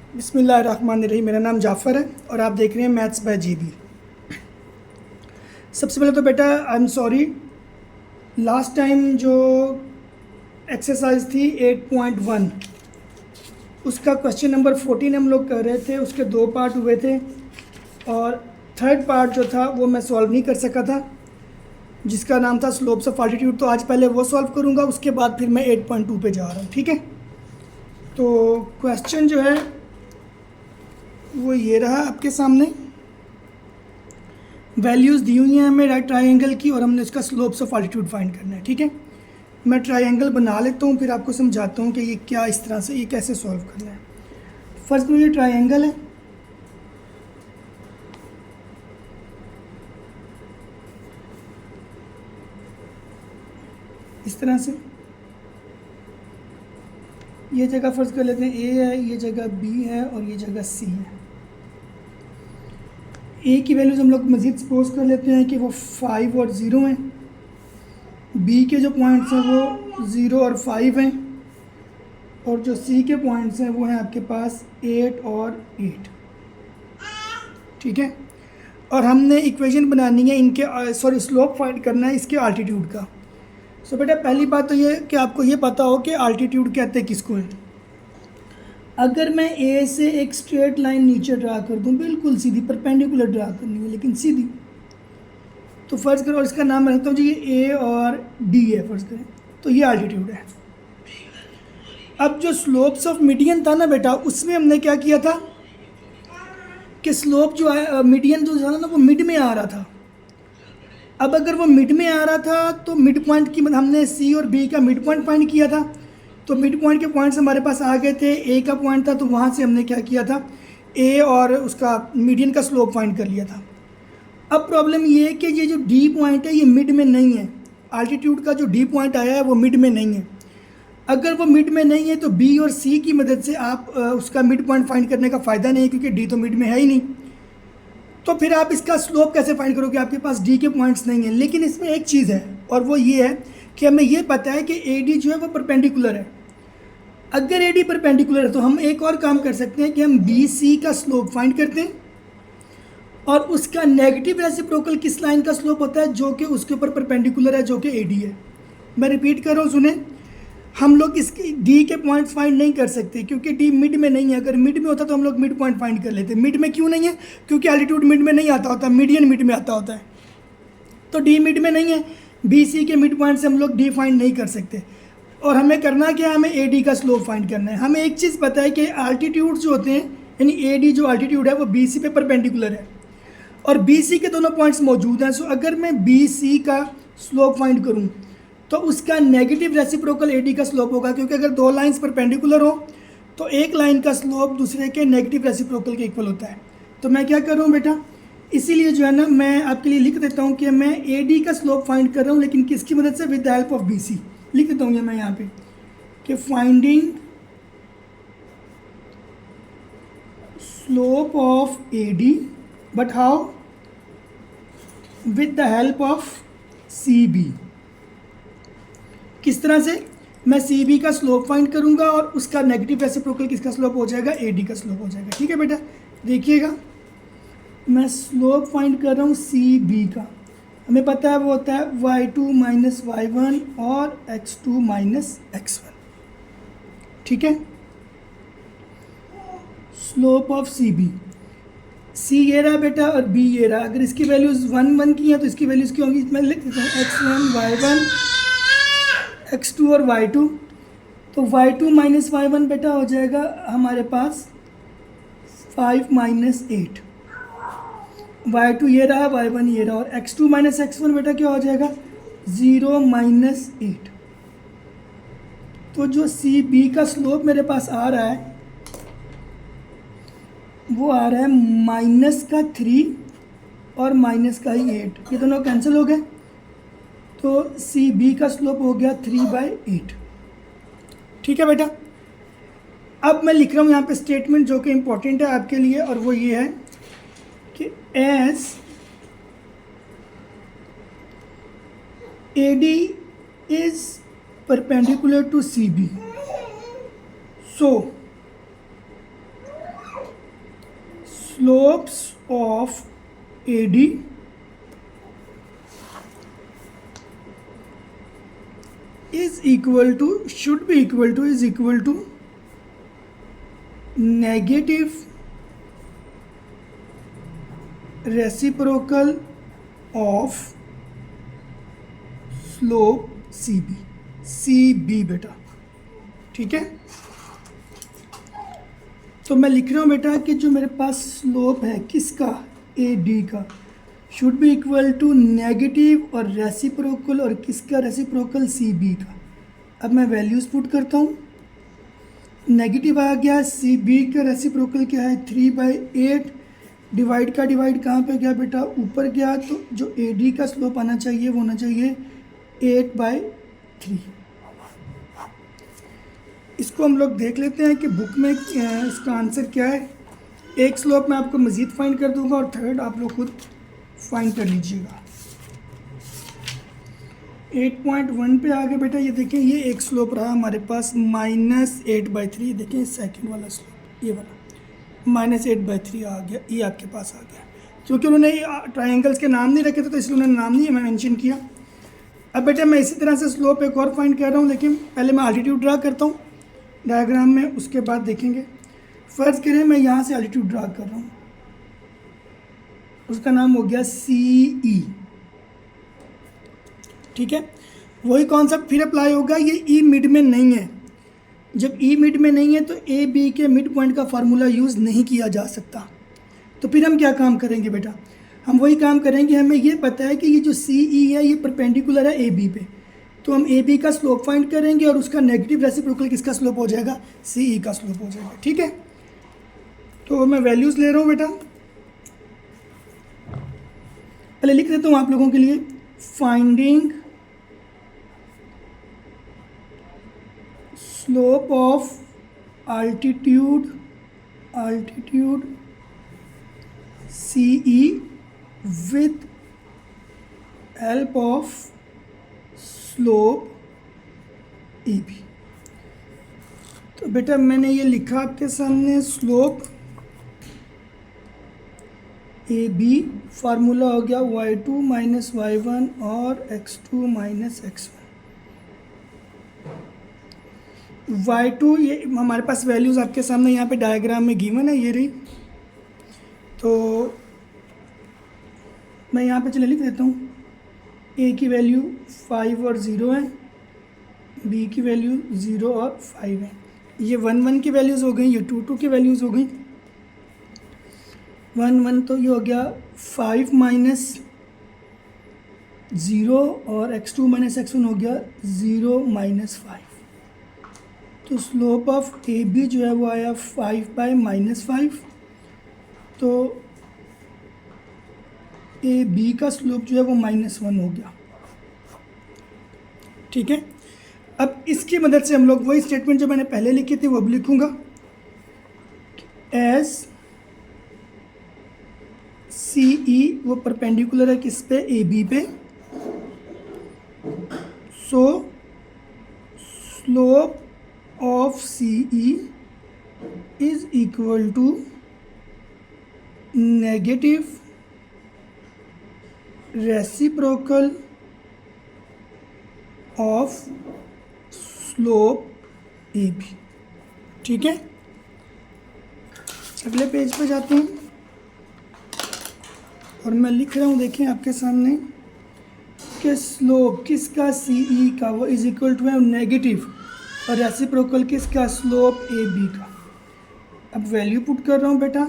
बिस्मिल्लाहिर्रहमानिर्रहीम। मेरा नाम जाफ़र है और आप देख रहे हैं मैथ्स बाय जीबी। सबसे पहले तो बेटा I am sorry, last time जो एक्सरसाइज थी 8.1 उसका क्वेश्चन नंबर 14 हम लोग कर रहे थे। उसके दो पार्ट हुए थे और थर्ड पार्ट जो था वो मैं सॉल्व नहीं कर सका था, जिसका नाम था स्लोप्स ऑफ आल्टीट्यूड। तो आज पहले वो सॉल्व करूँगा, उसके बाद फिर मैं 8.2 पे जा रहा हूँ। ठीक है, तो क्वेश्चन जो है वो ये रहा आपके सामने। वैल्यूज़ दी हुई हैं हमें राइट ट्रायंगल की और हमने इसका स्लोप्स ऑफ आल्टीट्यूड फाइंड करना है। ठीक है, मैं ट्रायंगल बना लेता हूँ, फिर आपको समझाता हूँ कि ये क्या, इस तरह से ये कैसे सॉल्व करना है। फर्स्ट में ये ट्रायंगल है, इस तरह से। ये जगह फर्ज कर लेते हैं ए है, ये जगह बी है और ये जगह सी है। ए की वैल्यूज़ हम लोग मज़ीद सपोज कर लेते हैं कि वो 5 और 0 हैं। बी के जो पॉइंट्स हैं वो 0 और 5 हैं और जो सी के पॉइंट्स हैं वो हैं आपके पास 8 और 8। ठीक है, और हमने इक्वेशन बनानी है इनके, सॉरी स्लोप फाइंड करना है इसके आल्टीट्यूड का। सो बेटा पहली बात तो ये कि आपको ये पता हो कि आल्टीट्यूड कहते हैं किसको है। अगर मैं ए से एक स्ट्रेट लाइन नीचे ड्रा कर दूं, बिल्कुल सीधी परपेंडिकुलर ड्रा करनी है लेकिन सीधी, तो फ़र्ज़ करो, और इसका नाम रखता हूँ जी ये ए और डी है फ़र्ज़ करें, तो ये आल्टीट्यूड है। अब जो स्लोप्स ऑफ मीडियन था ना बेटा, उसमें हमने क्या किया था कि स्लोप जो है मीडियन जो था ना वो मिड में आ रहा था। अब अगर वो मिड में आ रहा था तो मिड पॉइंट की हमने सी और बी का मिड पॉइंट फाइंड किया था। तो मिड पॉइंट के पॉइंट्स हमारे पास आ गए थे। ए का पॉइंट था तो वहाँ से हमने क्या किया था, ए और उसका मीडियन का स्लोप फाइंड कर लिया था। अब प्रॉब्लम ये है कि ये जो डी पॉइंट है ये मिड में नहीं है। आल्टीट्यूड का जो डी पॉइंट आया है वो मिड में नहीं है। अगर वो मिड में नहीं है तो बी और सी की मदद से आप उसका मिड पॉइंट फाइंड करने का फ़ायदा नहीं है, क्योंकि डी तो मिड में है ही नहीं। तो फिर आप इसका स्लोप कैसे फाइंड करोगे, आपके पास डी के पॉइंट्स नहीं हैं। लेकिन इसमें एक चीज़ है और वो ये है कि हमें ये पता है कि ए डी जो है वो परपेंडिकुलर है। अगर ए डी परपेंडिकुलर है तो हम एक और काम कर सकते हैं कि हम बी सी का स्लोप फाइंड करते हैं और उसका नेगेटिव रेसिप्रोकल किस लाइन का स्लोप होता है जो कि उसके ऊपर परपेंडिकुलर है, जो कि ए डी है। मैं रिपीट कर रहा हूँ, सुने। हम लोग इसकी डी के पॉइंट्स फाइंड नहीं कर सकते क्योंकि डी मिड में नहीं है। अगर मिड में होता तो हम लोग मिड पॉइंट फाइंड कर लेते। मिड में क्यों नहीं है? क्योंकि एल्टीट्यूड मिड में नहीं आता होता, मीडियन मिड में आता होता है। तो डी मिड में नहीं है, बी सी के मिड पॉइंट से हम लोग डी फाइंड नहीं कर सकते। और हमें करना क्या है, हमें ए डी का स्लोप फाइंड करना है। हमें एक चीज़ पता है कि आल्टीट्यूड जो होते हैं, यानी ए डी जो आल्टीट्यूड है वो बी सी पे परपेंडिकुलर है और बी सी के दोनों पॉइंट्स मौजूद हैं। सो अगर मैं बी सी का स्लोप फाइंड करूं तो उसका नेगेटिव रेसिप्रोकल ए डी का स्लोप होगा, क्योंकि अगर दो लाइंस परपेंडिकुलर हो तो एक लाइन का स्लोप दूसरे के नेगेटिव रेसिप्रोकल के इक्वल होता है। तो मैं क्या कर रहा हूँ बेटा, इसीलिए जो है ना मैं आपके लिए लिख देता हूँ कि मैं ए डी का स्लोप फाइंड कर रहा हूँ, लेकिन किसकी मदद से, with the help of B C. लिख देता हूँ ये मैं यहाँ पे कि finding slope of A D, but how, with the help of C B. किस तरह से? मैं सी बी का स्लोप फाइंड करूंगा और उसका नेगेटिव रेसिप्रोकल किसका स्लोप हो जाएगा, ए डी का स्लोप हो जाएगा। ठीक है बेटा, देखिएगा मैं स्लोप फाइंड कर रहा हूँ सी बी का। हमें पता है वो होता है y2 माइनस y1 और x2 माइनस x1। ठीक है, स्लोप ऑफ सी बी, सी ये रहा बेटा और बी ये रहा। अगर इसकी वैल्यूज़ 1 1 की हैं तो इसकी वैल्यूज़ क्या होंगी, मैं लिख देता हूँ x1 y1 x2 और y2। तो y2 माइनस y1 बेटा हो जाएगा हमारे पास 5 माइनस 8। y2 ये रहा, y1 ये रहा, और x2 माइनस x1 बेटा क्या हो जाएगा, 0 माइनस 8। तो जो सी बी का स्लोप मेरे पास आ रहा है वो आ रहा है माइनस का 3 और माइनस का ही 8, ये दोनों कैंसिल हो गए। तो सी बी का स्लोप हो गया 3/8। ठीक है बेटा, अब मैं लिख रहा हूँ यहाँ पे स्टेटमेंट जो कि इम्पोर्टेंट है आपके लिए, और वो ये है कि as A D is perpendicular to C B, so slopes of AD is equal to negative reciprocal of slope CB बेटा, ठीक है। तो मैं लिख रहा हूँ बेटा कि जो मेरे पास स्लोप है किसका, AD का, should be equal to negative और रेसिप्रोकल, और किसका रेसिप्रोकल, CB का। अब मैं वैल्यूज़ पुट करता हूँ। नेगेटिव आ गया, CB का रेसिप्रोकल क्या है 3/8, डिवाइड का डिवाइड कहाँ पे गया बेटा, ऊपर गया, तो जो AD का स्लोप आना चाहिए वो होना चाहिए 8/3। इसको हम लोग देख लेते हैं कि बुक में इसका आंसर क्या है। एक स्लोप मैं आपको मज़ीद फाइंड कर दूंगा और थर्ड आप लोग खुद फाइंड कर लीजिएगा। 8.1 पे आ गए बेटा, ये देखें, ये एक स्लोप रहा हमारे पास -8/3। देखें सेकंड वाला स्लोप, ये वाला -8/3 आ गया, ये आपके पास आ गया। क्योंकि उन्होंने ट्रायंगल्स के नाम नहीं रखे थे तो इसलिए उन्होंने नाम नहीं मेंशन किया। अब बेटा मैं इसी तरह से स्लोप एक और फाइंड कर रहा हूँ, लेकिन पहले मैं एल्टीट्यूड ड्रा करता हूँ डायग्राम में, उसके बाद देखेंगे। फ़र्ज़ करें मैं यहाँ से एल्टीट्यूड ड्रा कर रहा हूँ, उसका नाम हो गया CE, ठीक है। वही कॉन्सेप्ट फिर अप्लाई होगा, ये E मिड में नहीं है। जब E मिड में नहीं है तो AB के मिड पॉइंट का फार्मूला यूज़ नहीं किया जा सकता। तो फिर हम क्या काम करेंगे बेटा, हम वही काम करेंगे। हमें ये पता है कि ये जो CE है ये परपेंडिकुलर है AB पे, तो हम AB का स्लोप फाइंड करेंगे और उसका नेगेटिव रेसिप्रोकल किसका स्लोप हो जाएगा, CE का स्लोप हो जाएगा, ठीक है। तो मैं वैल्यूज़ ले रहा हूँ बेटा, पहले लिख देता हूँ आप लोगों के लिए। Finding slope of altitude CE with help of slope AB। तो बेटा मैंने ये लिखा आपके सामने, स्लोप AB, फार्मूला हो गया y2 - y1 और x2 - x1। y2 ये हमारे पास वैल्यूज़ आपके सामने यहाँ पे डायग्राम में गिवन है, ये रही। तो मैं यहाँ पे चले लिख देता हूँ, A की वैल्यू 5 और 0 है, B की वैल्यू 0 और 5 है। ये 1 1 की वैल्यूज़ हो गई, ये 2 2 की वैल्यूज़ हो गई। 1 1 तो ये हो गया 5 - 0 और x2 - x1 हो गया 0 - 5। तो स्लोप ऑफ AB जो है वो आया 5/-5। तो AB का स्लोप जो है वो -1 हो गया, ठीक है। अब इसकी मदद से हम लोग वही स्टेटमेंट जो मैंने पहले लिखी थी वो अब लिखूंगा। एज CE वो परपेंडिकुलर है किस पे, AB पे, so slope of CE is equal to negative reciprocal of slope AB, ठीक है। अगले पेज पे जाते हैं और मैं लिख रहा हूँ, देखें आपके सामने कि स्लोप किसका, CE का, वो इज इक्वल टू है नेगेटिव, और रेसिप्रोकल किसका, स्लोप AB का। अब वैल्यू पुट कर रहा हूँ बेटा,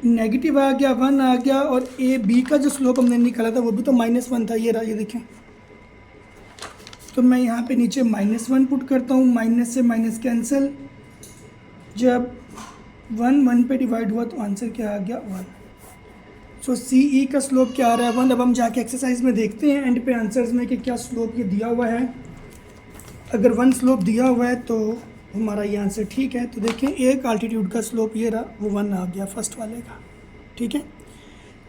नेगेटिव आ गया, 1 आ गया, और AB का जो स्लोप हमने निकाला था वो भी तो -1 था, ये रहा, ये देखें। तो मैं यहाँ पे नीचे -1 पुट करता हूँ, माइनस से माइनस कैंसिल, जब 1 1 पे डिवाइड हुआ तो आंसर क्या आ गया, 1। सो CE का स्लोप क्या आ रहा है, 1। अब हम जाके एक्सरसाइज में देखते हैं एंड पे आंसर्स में कि क्या स्लोप ये दिया हुआ है। अगर 1 स्लोप दिया हुआ है तो हमारा ये आंसर ठीक है। तो देखें, एक अल्टीट्यूड का स्लोप ये रहा, वो 1 आ गया फर्स्ट वाले का, ठीक है।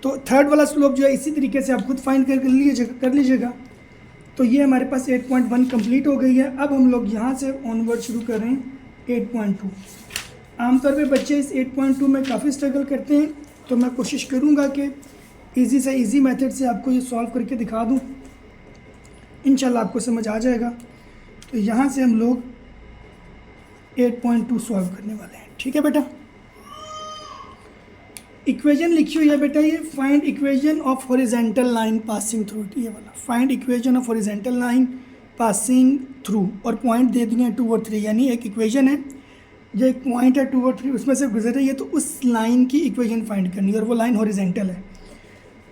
तो थर्ड वाला स्लोप जो है इसी तरीके से आप खुद फाइंड कर लीजिएगा। तो ये हमारे पास 8.1 कंप्लीट हो गई है। अब हम लोग यहाँ से ऑनवर्ड शुरू कर रहे हैं 8.2। आमतौर पे बच्चे इस 8.2 में काफ़ी स्ट्रगल करते हैं, तो मैं कोशिश करूँगा कि इजी से इजी मेथड से आपको ये सॉल्व करके दिखा दूँ। इंशाल्लाह आपको समझ आ जाएगा। तो यहाँ से हम लोग 8.2 सॉल्व करने वाले हैं। ठीक है बेटा, इक्वेशन लिखी हुई है बेटा, ये find equation of horizontal line passing through, ये वाला find equation of horizontal line passing through, और पॉइंट दे दिए हैं 2 और 3, यानी एक इक्वेशन है जो एक पॉइंट है 2 और 3 उसमें से गुजर रही है, तो उस लाइन की इक्वेशन फाइंड करनी है और वो लाइन हॉरिजॉन्टल है।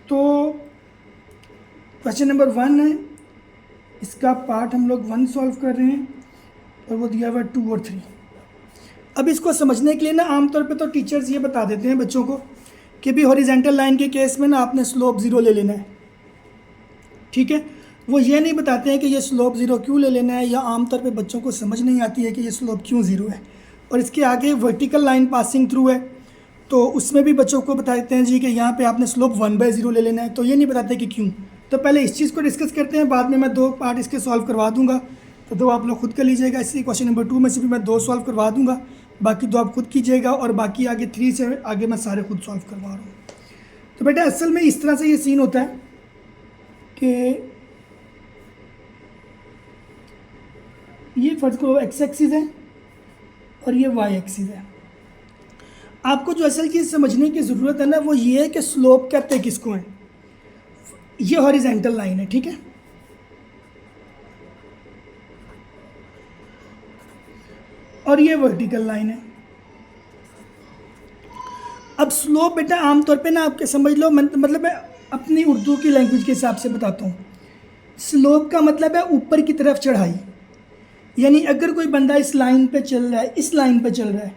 तो क्वेश्चन नंबर 1 है, इसका पार्ट हम लोग 1 सॉल्व कर रहे हैं और वो दिया हुआ 2 और 3। अब इसको समझने के लिए ना आमतौर पे तो टीचर्स ये बता देते हैं बच्चों को कि भी हॉरिजॉन्टल लाइन के केस में ना आपने स्लोप 0 ले लेना है। ठीक है, वो ये नहीं बताते हैं कि ये स्लोप 0 क्यों ले लेना है, या आमतौर पे बच्चों को समझ नहीं आती है कि ये स्लोप क्यों 0 है। और इसके आगे वर्टिकल लाइन पासिंग थ्रू है, तो उसमें भी बच्चों को बताते हैं जी कि यहाँ पे आपने स्लोप 1/0 ले लेना है, तो ये नहीं बताते कि क्यों। तो पहले इस चीज़ को डिस्कस करते हैं, बाद में मैं 2 पार्ट इसके सॉल्व करवा दूंगा, तो 2 आप लोग खुद कर लीजिएगा। इसलिए क्वेश्चन नंबर 2 में से भी मैं 2 सॉल्व करवा दूंगा, बाकी 2 आप खुद कीजिएगा, और बाकी आगे 3 से आगे मैं सारे खुद सॉल्व करवा रहा हूँ। तो बेटा असल में इस तरह से ये सीन होता है कि ये फर्ज को एक्स एक्सिस है और ये वाई एक्सिस है। आपको जो असल चीज़ समझने की ज़रूरत है ना, वो ये है कि स्लोप कहते हैं किसको है। ये हॉरिजॉन्टल लाइन है, ठीक है, और ये वर्टिकल लाइन है। अब स्लोप बेटा आमतौर पे ना आपके समझ लो, मतलब मैं अपनी उर्दू की लैंग्वेज के हिसाब से बताता हूँ। स्लोप का मतलब है ऊपर की तरफ चढ़ाई, यानी अगर कोई बंदा इस लाइन पे चल रहा है, इस लाइन पे चल रहा है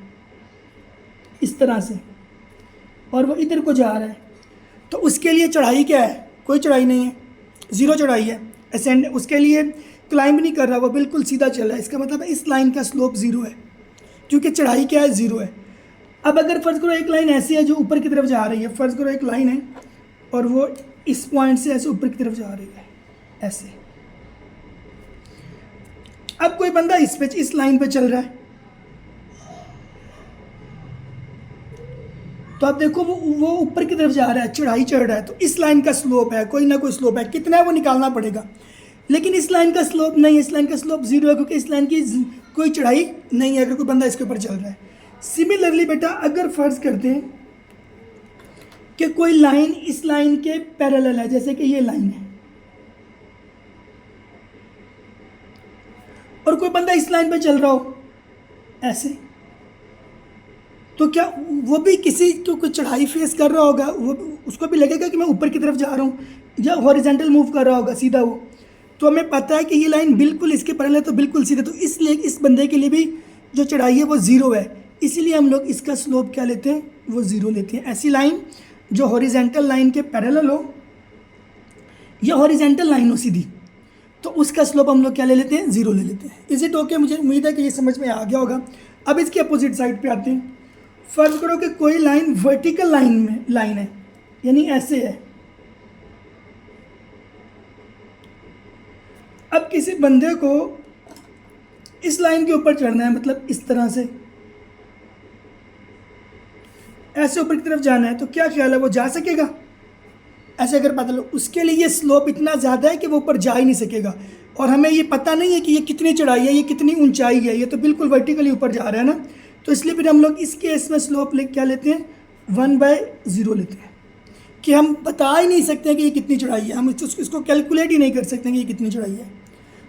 इस तरह से, और वो इधर को जा रहा है, तो उसके लिए चढ़ाई क्या है? कोई चढ़ाई नहीं है, 0 चढ़ाई है। असेंड उसके लिए क्लाइंब नहीं कर रहा, वो बिल्कुल सीधा चल रहा है। इसका मतलब है इस लाइन का स्लोप 0 है, क्योंकि चढ़ाई क्या है? 0 है। अब अगर फ़र्ज़ करो एक लाइन ऐसी है जो ऊपर की तरफ जा रही है, फ़र्ज़ करो एक लाइन है और वो इस पॉइंट से ऐसे ऊपर की तरफ जा रही है ऐसे। अब कोई बंदा इस लाइन पे चल रहा है, तो आप देखो वो ऊपर की तरफ जा रहा है, चढ़ाई चढ़ रहा है, तो इस लाइन का स्लोप है, कोई ना कोई स्लोप है, कितना है वो निकालना पड़ेगा। लेकिन इस लाइन का स्लोप नहीं है, इस लाइन का स्लोप 0 है, क्योंकि इस लाइन की कोई चढ़ाई नहीं है अगर कोई बंदा इसके ऊपर चल रहा है। सिमिलरली बेटा अगर फ़र्ज़ करते हैं कि कोई लाइन इस लाइन के पैरेलल है, जैसे कि ये लाइन है, और कोई बंदा इस लाइन पे चल रहा हो ऐसे, तो क्या वो भी किसी को कोई चढ़ाई फेस कर रहा होगा? वो उसको भी लगेगा कि मैं ऊपर की तरफ जा रहा हूँ, या हॉरिजॉन्टल मूव कर रहा होगा सीधा वो। तो हमें पता है कि ये लाइन बिल्कुल इसके पैरेलल है, तो बिल्कुल सीधा, तो इसलिए इस बंदे के लिए भी जो चढ़ाई है वो 0 है। इसीलिए हम लोग इसका स्लोप क्या लेते हैं? वो 0 लेते हैं। ऐसी लाइन जो हॉरिजॉन्टल लाइन के पैरेलल हो या हॉरिजॉन्टल लाइन हो सीधी, तो उसका स्लोप हम लोग क्या ले लेते हैं? 0 ले लेते हैं। Is it okay? मुझे उम्मीद है कि ये समझ में आ गया होगा। अब इसके अपोजिट साइड पे आते हैं। फ़र्ज़ करो कि कोई लाइन वर्टिकल लाइन है, यानी ऐसे है। अब किसी बंदे को इस लाइन के ऊपर चढ़ना है, मतलब इस तरह से ऐसे ऊपर की तरफ जाना है, तो क्या ख्याल है वो जा सकेगा? ऐसे अगर पता लो, उसके लिए ये स्लोप इतना ज़्यादा है कि वो ऊपर जा ही नहीं सकेगा। और हमें ये पता नहीं है कि ये कितनी चढ़ाई है, ये कितनी ऊंचाई है, ये तो बिल्कुल वर्टिकली ऊपर जा रहा है ना। तो इसलिए फिर हम लोग इस केस में स्लोप क्या लेते हैं? 1/0 लेते हैं, कि हम बता ही नहीं सकते कि ये कितनी चढ़ाई है, हम इसको कैलकुलेट ही नहीं कर सकते कि ये कितनी चढ़ाई है।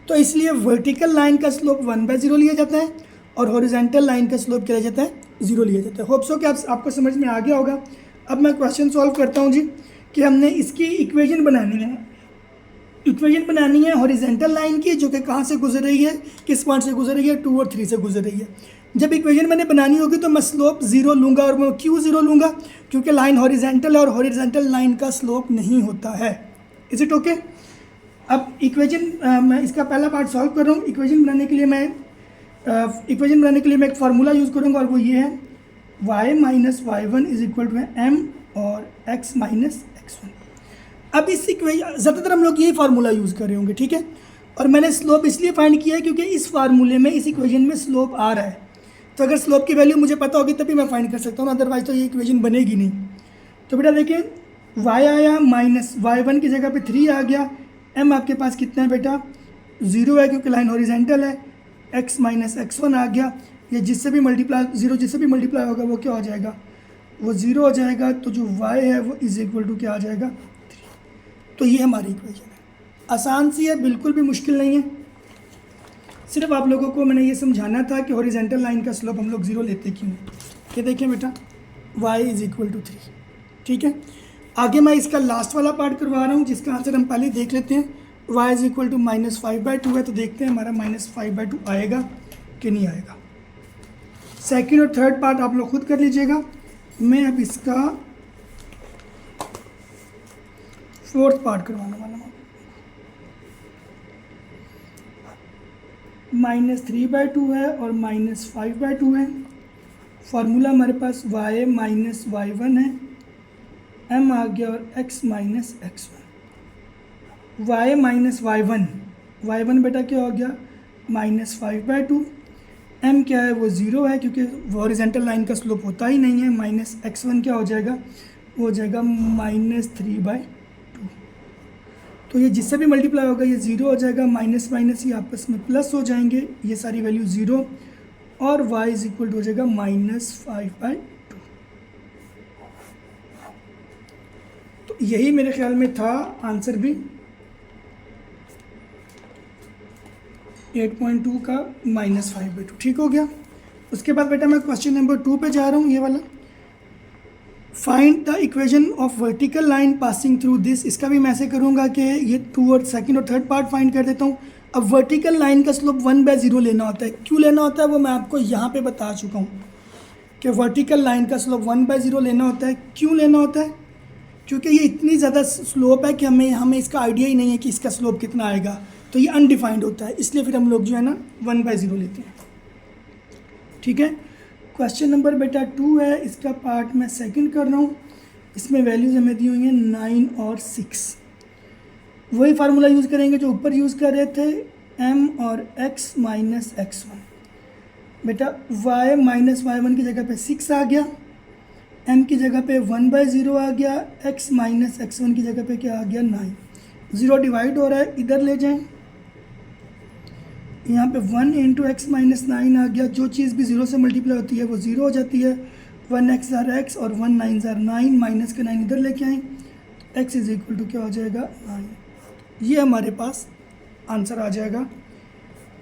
तो इसलिए वर्टिकल लाइन का स्लोप 1/0 लिया जाता है, और हॉरिजॉन्टल लाइन का स्लोप क्या लिया जाता है? 0 लिया जाता है। होप सो कि आपको समझ में आ गया होगा। अब मैं क्वेश्चन सॉल्व करता हूँ जी, कि हमने इसकी इक्वेशन बनानी है। इक्वेशन बनानी है हॉरिजॉन्टल लाइन की, जो कि कहाँ से गुजर रही है, किस पॉइंट से गुजर रही है? 2 और 3 से गुजर रही है। जब इक्वेशन मैंने बनानी होगी तो मैं स्लोप 0 लूँगा। और मैं क्यों 0 लूँगा? क्योंकि लाइन हॉरिजॉन्टल है और हॉरिजॉन्टल लाइन का स्लोप नहीं होता है। Is it okay? अब इक्वेशन मैं इसका पहला पार्ट सॉल्व कर रहा हूँ। इक्वेशन बनाने के लिए मैं एक फार्मूला यूज़ करूँगा, और वो ये है y - y1 = m और x - x1। अब इस इक्वेशन ज़्यादातर हम लोग यही फार्मूला यूज़ कर रहे होंगे, ठीक है। और मैंने स्लोप इसलिए फाइंड किया है क्योंकि इस फार्मूले में, इस इक्वेशन में स्लोप आ रहा है। तो अगर स्लोप की वैल्यू मुझे पता होगी तभी मैं फाइंड कर सकता हूँ, अदरवाइज तो ये इक्वेशन बनेगी नहीं। तो बेटा देखिए y आया माइनस y1 की जगह पे 3 आ गया, m आपके पास कितना है बेटा 0 है क्योंकि लाइन हॉरिजेंटल है, x माइनस x1 आ गया, ये जिससे भी मल्टीप्लाई 0 जिससे भी मल्टीप्लाई होगा वो क्या हो जाएगा, वो 0 हो जाएगा। तो जो y है वो इज इक्वल टू क्या आ जाएगा 3। तो ये हमारी इक्वेशन है, आसान सी है, बिल्कुल भी मुश्किल नहीं है। सिर्फ आप लोगों को मैंने ये समझाना था कि हॉरिजेंटल लाइन का स्लोप हम लोग 0 लेते क्यों हैं। ये देखिए बेटा y इज इक्वल टू 3, ठीक है। आगे मैं इसका लास्ट वाला पार्ट करवा रहा हूँ जिसका आंसर हम पहले देख लेते हैं। y इज इक्वल टू -5/2 है, तो देखते हैं हमारा -5/2 आएगा कि नहीं आएगा। सेकंड और थर्ड पार्ट आप लोग खुद कर लीजिएगा, मैं अब इसका फोर्थ पार्ट करवाने वाला हूँ। -3/2 है और -5/2 है। फार्मूला हमारे पास y माइनस y1 है, m आ गया और x minus x1। y minus y1 बेटा क्या हो गया -5/2, m क्या है वो 0 है क्योंकि हॉरिजॉन्टल लाइन का स्लोप होता ही नहीं है, माइनस x1 क्या हो जाएगा वो हो जाएगा -3/2। तो ये जिससे भी मल्टीप्लाई होगा ये 0 हो जाएगा, माइनस माइनस ये आपस में प्लस हो जाएंगे, ये सारी वैल्यू 0 और y इज इक्वल टू हो जाएगा -5/2। तो यही मेरे ख्याल में था आंसर भी 8.2 का -5/2, ठीक हो गया। उसके बाद बेटा मैं क्वेश्चन नंबर 2 पे जा रहा हूँ, ये वाला। Find the equation of vertical line passing through this. इसका भी मैं ऐसे करूँगा कि ये 2 और सेकंड और थर्ड पार्ट फाइंड कर देता हूँ। अब वर्टिकल लाइन का स्लोप 1/0 लेना होता है, क्यों लेना होता है वो मैं आपको यहाँ पे बता चुका हूँ कि वर्टिकल लाइन का स्लोप 1/0 लेना होता है। क्यों लेना होता है, क्योंकि ये इतनी ज़्यादा स्लोप है कि हमें इसका आइडिया ही नहीं है कि इसका स्लोप कितना आएगा, तो ये अनडिफाइंड होता है, इसलिए फिर हम लोग जो है ना 1/0 लेते हैं, ठीक है। क्वेश्चन नंबर बेटा 2 है, इसका पार्ट मैं सेकंड कर रहा हूँ। इसमें वैल्यूज़ हमें दी हुई हैं 9 और 6। वही फार्मूला यूज़ करेंगे जो ऊपर यूज़ कर रहे थे, m और x माइनस x1। बेटा y माइनस y1 की जगह पे 6 आ गया, m की जगह पे 1/0 आ गया, x माइनस x1 की जगह पे क्या आ गया 9। 0 डिवाइड हो रहा है, इधर ले जाएं, यहाँ पे 1 इंटू एक्स माइनस 9 आ गया। जो चीज़ भी 0 से मल्टीप्लाई होती है वो 0 हो जाती है। 1x ज़ार x और 1 9 ज़ार 9, माइनस का 9 इधर लेके आएँ, x इज़ इक्वल टू क्या हो जाएगा 9। ये हमारे पास आंसर आ जाएगा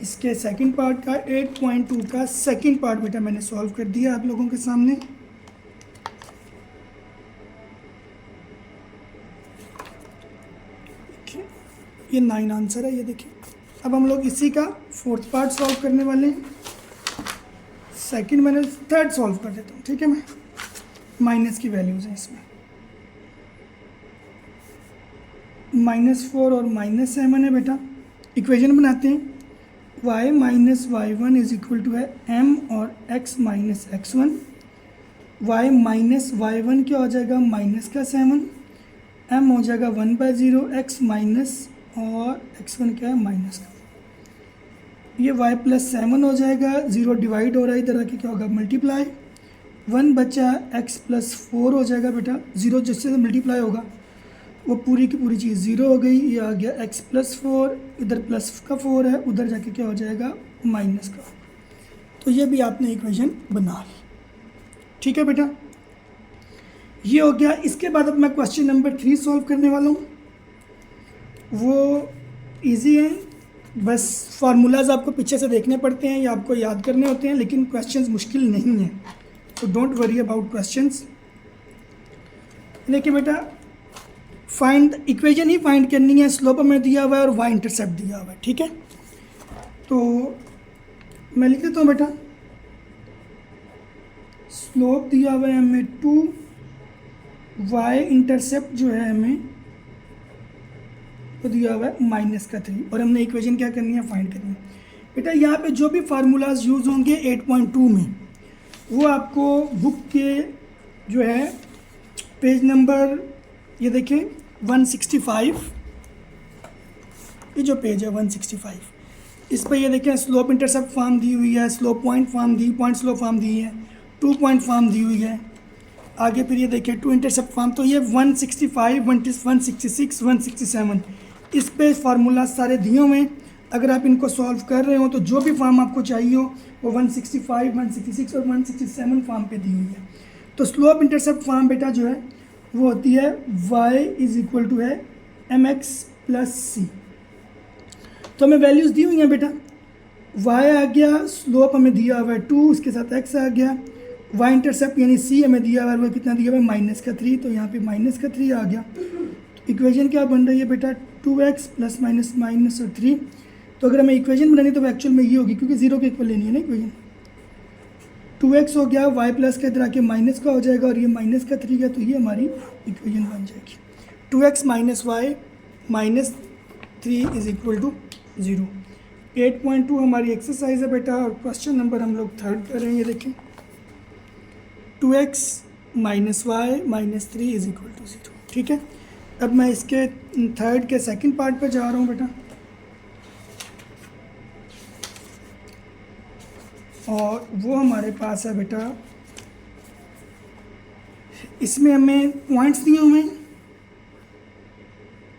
इसके सेकंड पार्ट का। 8.2 का सेकंड पार्ट बेटा मैंने सॉल्व कर दिया आप लोगों के सामने। ये 9 आंसर है, ये देखिए। अब हम लोग इसी का फोर्थ पार्ट सॉल्व करने वाले हैं। सेकंड मैंने थर्ड सॉल्व कर देता हूँ, ठीक है। मैं माइनस की वैल्यूज़ हैं इसमें, -4 और -7 है बेटा। इक्वेशन बनाते हैं, y minus y1 is equal to है m और x minus x1। y minus y1 क्या हो जाएगा माइनस का 7, m हो जाएगा 1/0, x माइनस और x1 क्या है माइनस का। ये y प्लस 7 हो जाएगा, 0 डिवाइड हो रहा है, इधर आके क्या होगा मल्टीप्लाई, 1 बचा, x प्लस 4 हो जाएगा बेटा। 0 जिससे मल्टीप्लाई होगा वो पूरी की पूरी चीज़ 0 हो गई। ये आ गया x प्लस 4, इधर प्लस का 4 है, उधर जाके क्या हो जाएगा माइनस का। तो ये भी आपने इक्वेशन बना ली, ठीक है बेटा। ये हो गया। इसके बाद अब मैं क्वेश्चन नंबर 3 सॉल्व करने वाला हूँ। वो इजी है, बस फार्मूलाज आपको पीछे से देखने पड़ते हैं या आपको याद करने होते हैं, लेकिन क्वेश्चंस मुश्किल नहीं है, तो डोंट वरी अबाउट क्वेश्चंस। देखिए बेटा, फाइंड इक्वेशन ही फाइंड करनी है। स्लोप हमें दिया हुआ है और वाई इंटरसेप्ट दिया हुआ है, ठीक है। तो मैं लिख देता हूँ बेटा, स्लोप दिया हुआ है हमें 2, वाई इंटरसेप्ट जो है हमें तो दिया हुआ है -3, और हमने इक्वेशन क्या करनी है फाइंड करनी है। बेटा यहाँ पे जो भी फार्मूलाज यूज़ होंगे 8.2 में, वो आपको बुक के जो है पेज नंबर ये देखें 165, ये जो पेज है 165, इस पर ये देखें स्लोप इंटरसेप्ट फॉर्म दी हुई है, स्लोप पॉइंट फॉर्म दी, पॉइंट स्लोप फॉर्म दी है, 2 पॉइंट फॉर्म दी हुई है। आगे फिर ये देखें 2 इंटरसेप्ट फॉर्म, तो ये 165, 166, 167 इस पे फार्मूला सारे दिए हुए हैं। अगर आप इनको सॉल्व कर रहे हो तो जो भी फॉर्म आपको चाहिए हो वो 165, 166 और 167 फॉर्म पे दी हुई है। तो स्लोप इंटरसेप्ट फॉर्म बेटा जो है वो होती है y इज इक्वल टू है mx प्लस सी। तो हमें वैल्यूज़ दी हुई हैं बेटा, y आ गया, स्लोप हमें दिया हुआ है 2, उसके साथ x आ गया, y इंटरसेप्ट यानी c हमें दिया हुआ है, वो कितना दिया हुआ है -3, तो यहाँ पे -3 आ गया। तो इक्वेशन क्या बन रही है बेटा 2x प्लस माइनस माइनस और 3। तो अगर हमें इक्वेशन बनानी तो एक्चुअल में ये होगी, क्योंकि 0 के इक्वल लेनी है ना इक्वेशन। 2x हो गया, y प्लस के इधर आके माइनस का हो जाएगा और ये -3 है, तो ये हमारी इक्वेशन बन जाएगी 2x minus Y minus 3 is equal to 0। 8.2 हमारी एक्सरसाइज है बेटा, और क्वेश्चन नंबर हम लोग 3rd करेंगे। देखें 2x minus Y minus 3 is equal to 0। ठीक है, अब मैं इसके 3rd के 2nd पार्ट पे जा रहा हूँ बेटा, और वो हमारे पास है बेटा, इसमें हमें पॉइंट्स दिए हुए हैं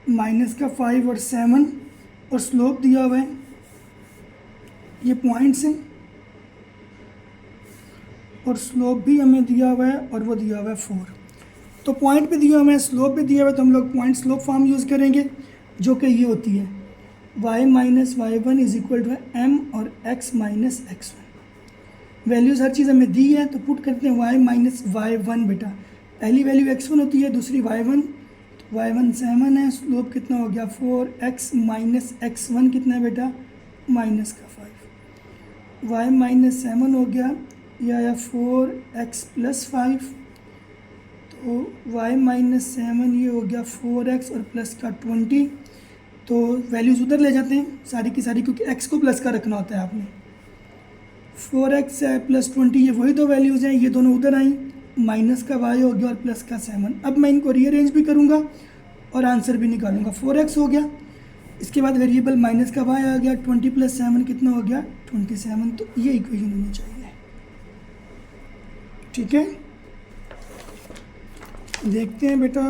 -5 और 7 और स्लोप दिया हुआ है, ये पॉइंट्स हैं, और स्लोप भी हमें दिया हुआ है और वो दिया हुआ है 4। तो पॉइंट पे दिया हुआ है, स्लोप पे दिया हुआ है, तो हम लोग पॉइंट स्लोप फॉर्म यूज़ करेंगे, जो कि ये होती है y minus y1 is equal to m और x माइनस x1। वैल्यूज़ हर चीज़ हमें दी है, तो पुट करते हैं y माइनस y1 बेटा, पहली वैल्यू x1 होती है, दूसरी y1, तो y1 7 है, स्लोप कितना हो गया 4, x माइनस x1 कितना है बेटा -5, y माइनस 7 हो गया, यह आया 4x प्लस 5, तो y माइनस 7 ये हो गया 4x और प्लस का 20। तो वैल्यूज़ उधर ले जाते हैं सारी की सारी, क्योंकि x को प्लस का रखना होता है आपने। 4x है प्लस 20, ये वही दो वैल्यूज़ हैं, ये दोनों उधर आई, माइनस का y हो गया और प्लस का 7। अब मैं इनको रीअरेंज भी करूँगा और आंसर भी निकालूंगा। 4x हो गया, इसके बाद वेरिएबल माइनस का y आ गया, 20 प्लस 7 कितना हो गया 27। तो ये इक्वेशन होनी चाहिए। ठीक है, देखते हैं बेटा,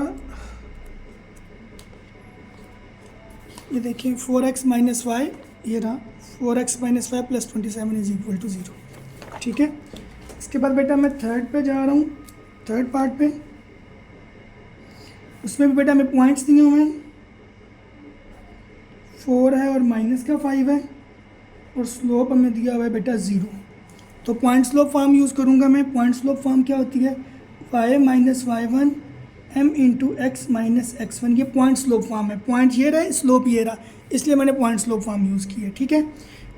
ये देखिए 4x माइनस वाई, ये रहा 4x minus 5 plus 27 is equal to 0। ठीक है, इसके बाद बेटा मैं 3rd पे जा रहा हूँ, 3rd पार्ट पे। उसमें भी बेटा हमें पॉइंट्स दिए हुए हैं, 4 है और माइनस का 5 है, और स्लोप हमें दिया हुआ है बेटा 0। तो पॉइंट स्लोप फॉर्म यूज़ करूँगा मैं। पॉइंट स्लोप फॉर्म क्या होती है y minus y1 m into x minus x1, ये पॉइंट स्लोप फॉर्म है। पॉइंट ये रहा, स्लोप ये रहा, इसलिए मैंने पॉइंट स्लोप फॉर्म यूज़ की है। ठीक है,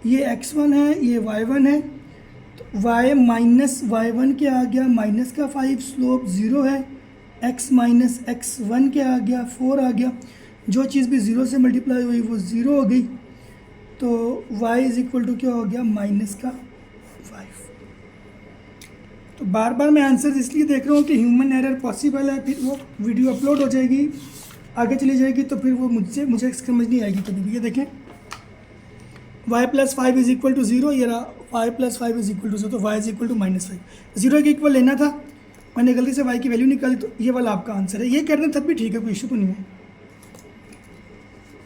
ये x1 है, ये y1 है, तो y माइनस y1 के आ गया माइनस का 5, स्लोप 0 है, x माइनस x1 के आ गया 4 आ गया, जो चीज़ भी 0 से मल्टीप्लाई हुई वो 0 हो गई, तो y इज इक्वल टू क्या हो गया माइनस का 5। तो बार बार मैं आंसर इसलिए देख रहा हूँ कि ह्यूमन एरर पॉसिबल है, फिर वो वीडियो अपलोड हो जाएगी, आगे चली जाएगी, तो फिर वो मुझे समझ नहीं आएगी कभी भी। ये देखें y plus 5 is equal to 0, ये रहा y plus 5 is equal to 0, तो y इज इक्वल टू -5। 0 के इक्वल लेना था, मैंने गलती से y की वैल्यू निकाली, तो ये वाला आपका आंसर है। ये करने तब भी ठीक है, कोई इशू तो नहीं है।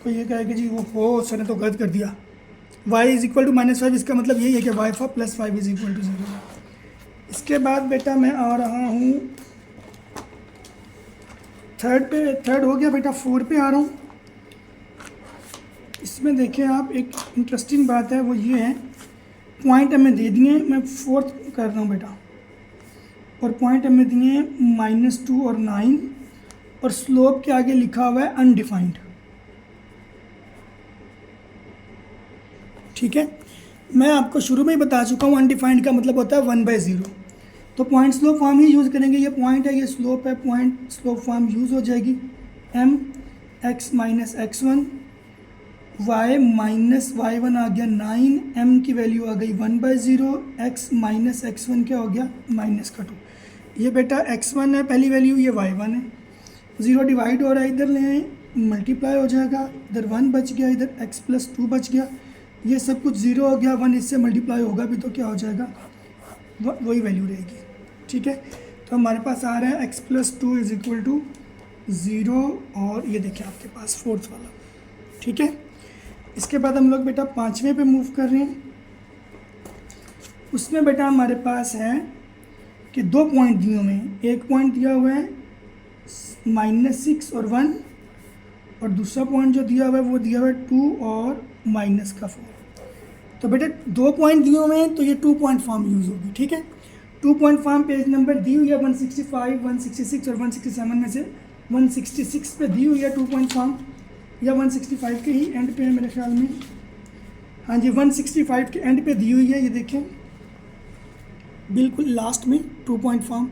कोई ये कहे कि जी वो हो सर ने तो गलत कर दिया, y इज इक्वल टू -5, इसका मतलब यही है कि y plus 5 is equal to 0। इसके बाद बेटा मैं आ रहा हूँ 3rd पे। 3rd हो गया बेटा, 4 पे आ रहा हूँ। इसमें देखें आप, एक इंटरेस्टिंग बात है, वो ये है पॉइंट हमें दे दिए, मैं 4th कर रहा हूँ बेटा, और पॉइंट हमें दिए -2 और 9, और स्लोप के आगे लिखा हुआ है अनडिफाइंड। ठीक है, मैं आपको शुरू में ही बता चुका हूँ अनडिफाइंड का मतलब होता है 1/0। तो पॉइंट स्लोप फॉर्म ही यूज़ करेंगे। ये पॉइंट है, ये स्लोप है, पॉइंट स्लोप फॉर्म यूज़ हो जाएगी। m x minus x1, y minus y1 आ गया 9, m की वैल्यू आ गई 1/0, x माइनस x1 क्या हो गया -2। ये बेटा x1 है पहली वैल्यू, ये y1 है, 0 डिवाइड हो रहा है, इधर ले आए मल्टीप्लाई हो जाएगा, इधर 1 बच गया, इधर x प्लस 2 बच गया, ये सब कुछ 0 हो गया, 1 इससे मल्टीप्लाई होगा भी तो क्या हो जाएगा, वही वैल्यू रहेगी। ठीक है, तो हमारे पास आ रहा है x+2 इज इक्वल टू 0 और ये देखिए आपके पास फोर्थ वाला। ठीक है, इसके बाद हम लोग बेटा 5वें पे मूव कर रहे हैं। उसमें बेटा हमारे पास है कि 2 पॉइंट दिए हुए हैं, एक पॉइंट दिया हुआ है -6 और 1 और दूसरा पॉइंट जो दिया हुआ है वो दिया हुआ है 2 और -4। तो बेटा 2 पॉइंट दिए हुए हैं तो ये 2 पॉइंट फॉर्म यूज़ होगी। ठीक है, 2 पॉइंट फॉर्म पेज नंबर दी हुई है 165, 166 और 167 में से 166 पे दी हुई है 2 पॉइंट फॉर्म, या 165 के ही एंड पे है मेरे ख्याल में। हाँ जी, 165 के एंड पे दी हुई है, ये देखें बिल्कुल लास्ट में 2 पॉइंट फॉर्म।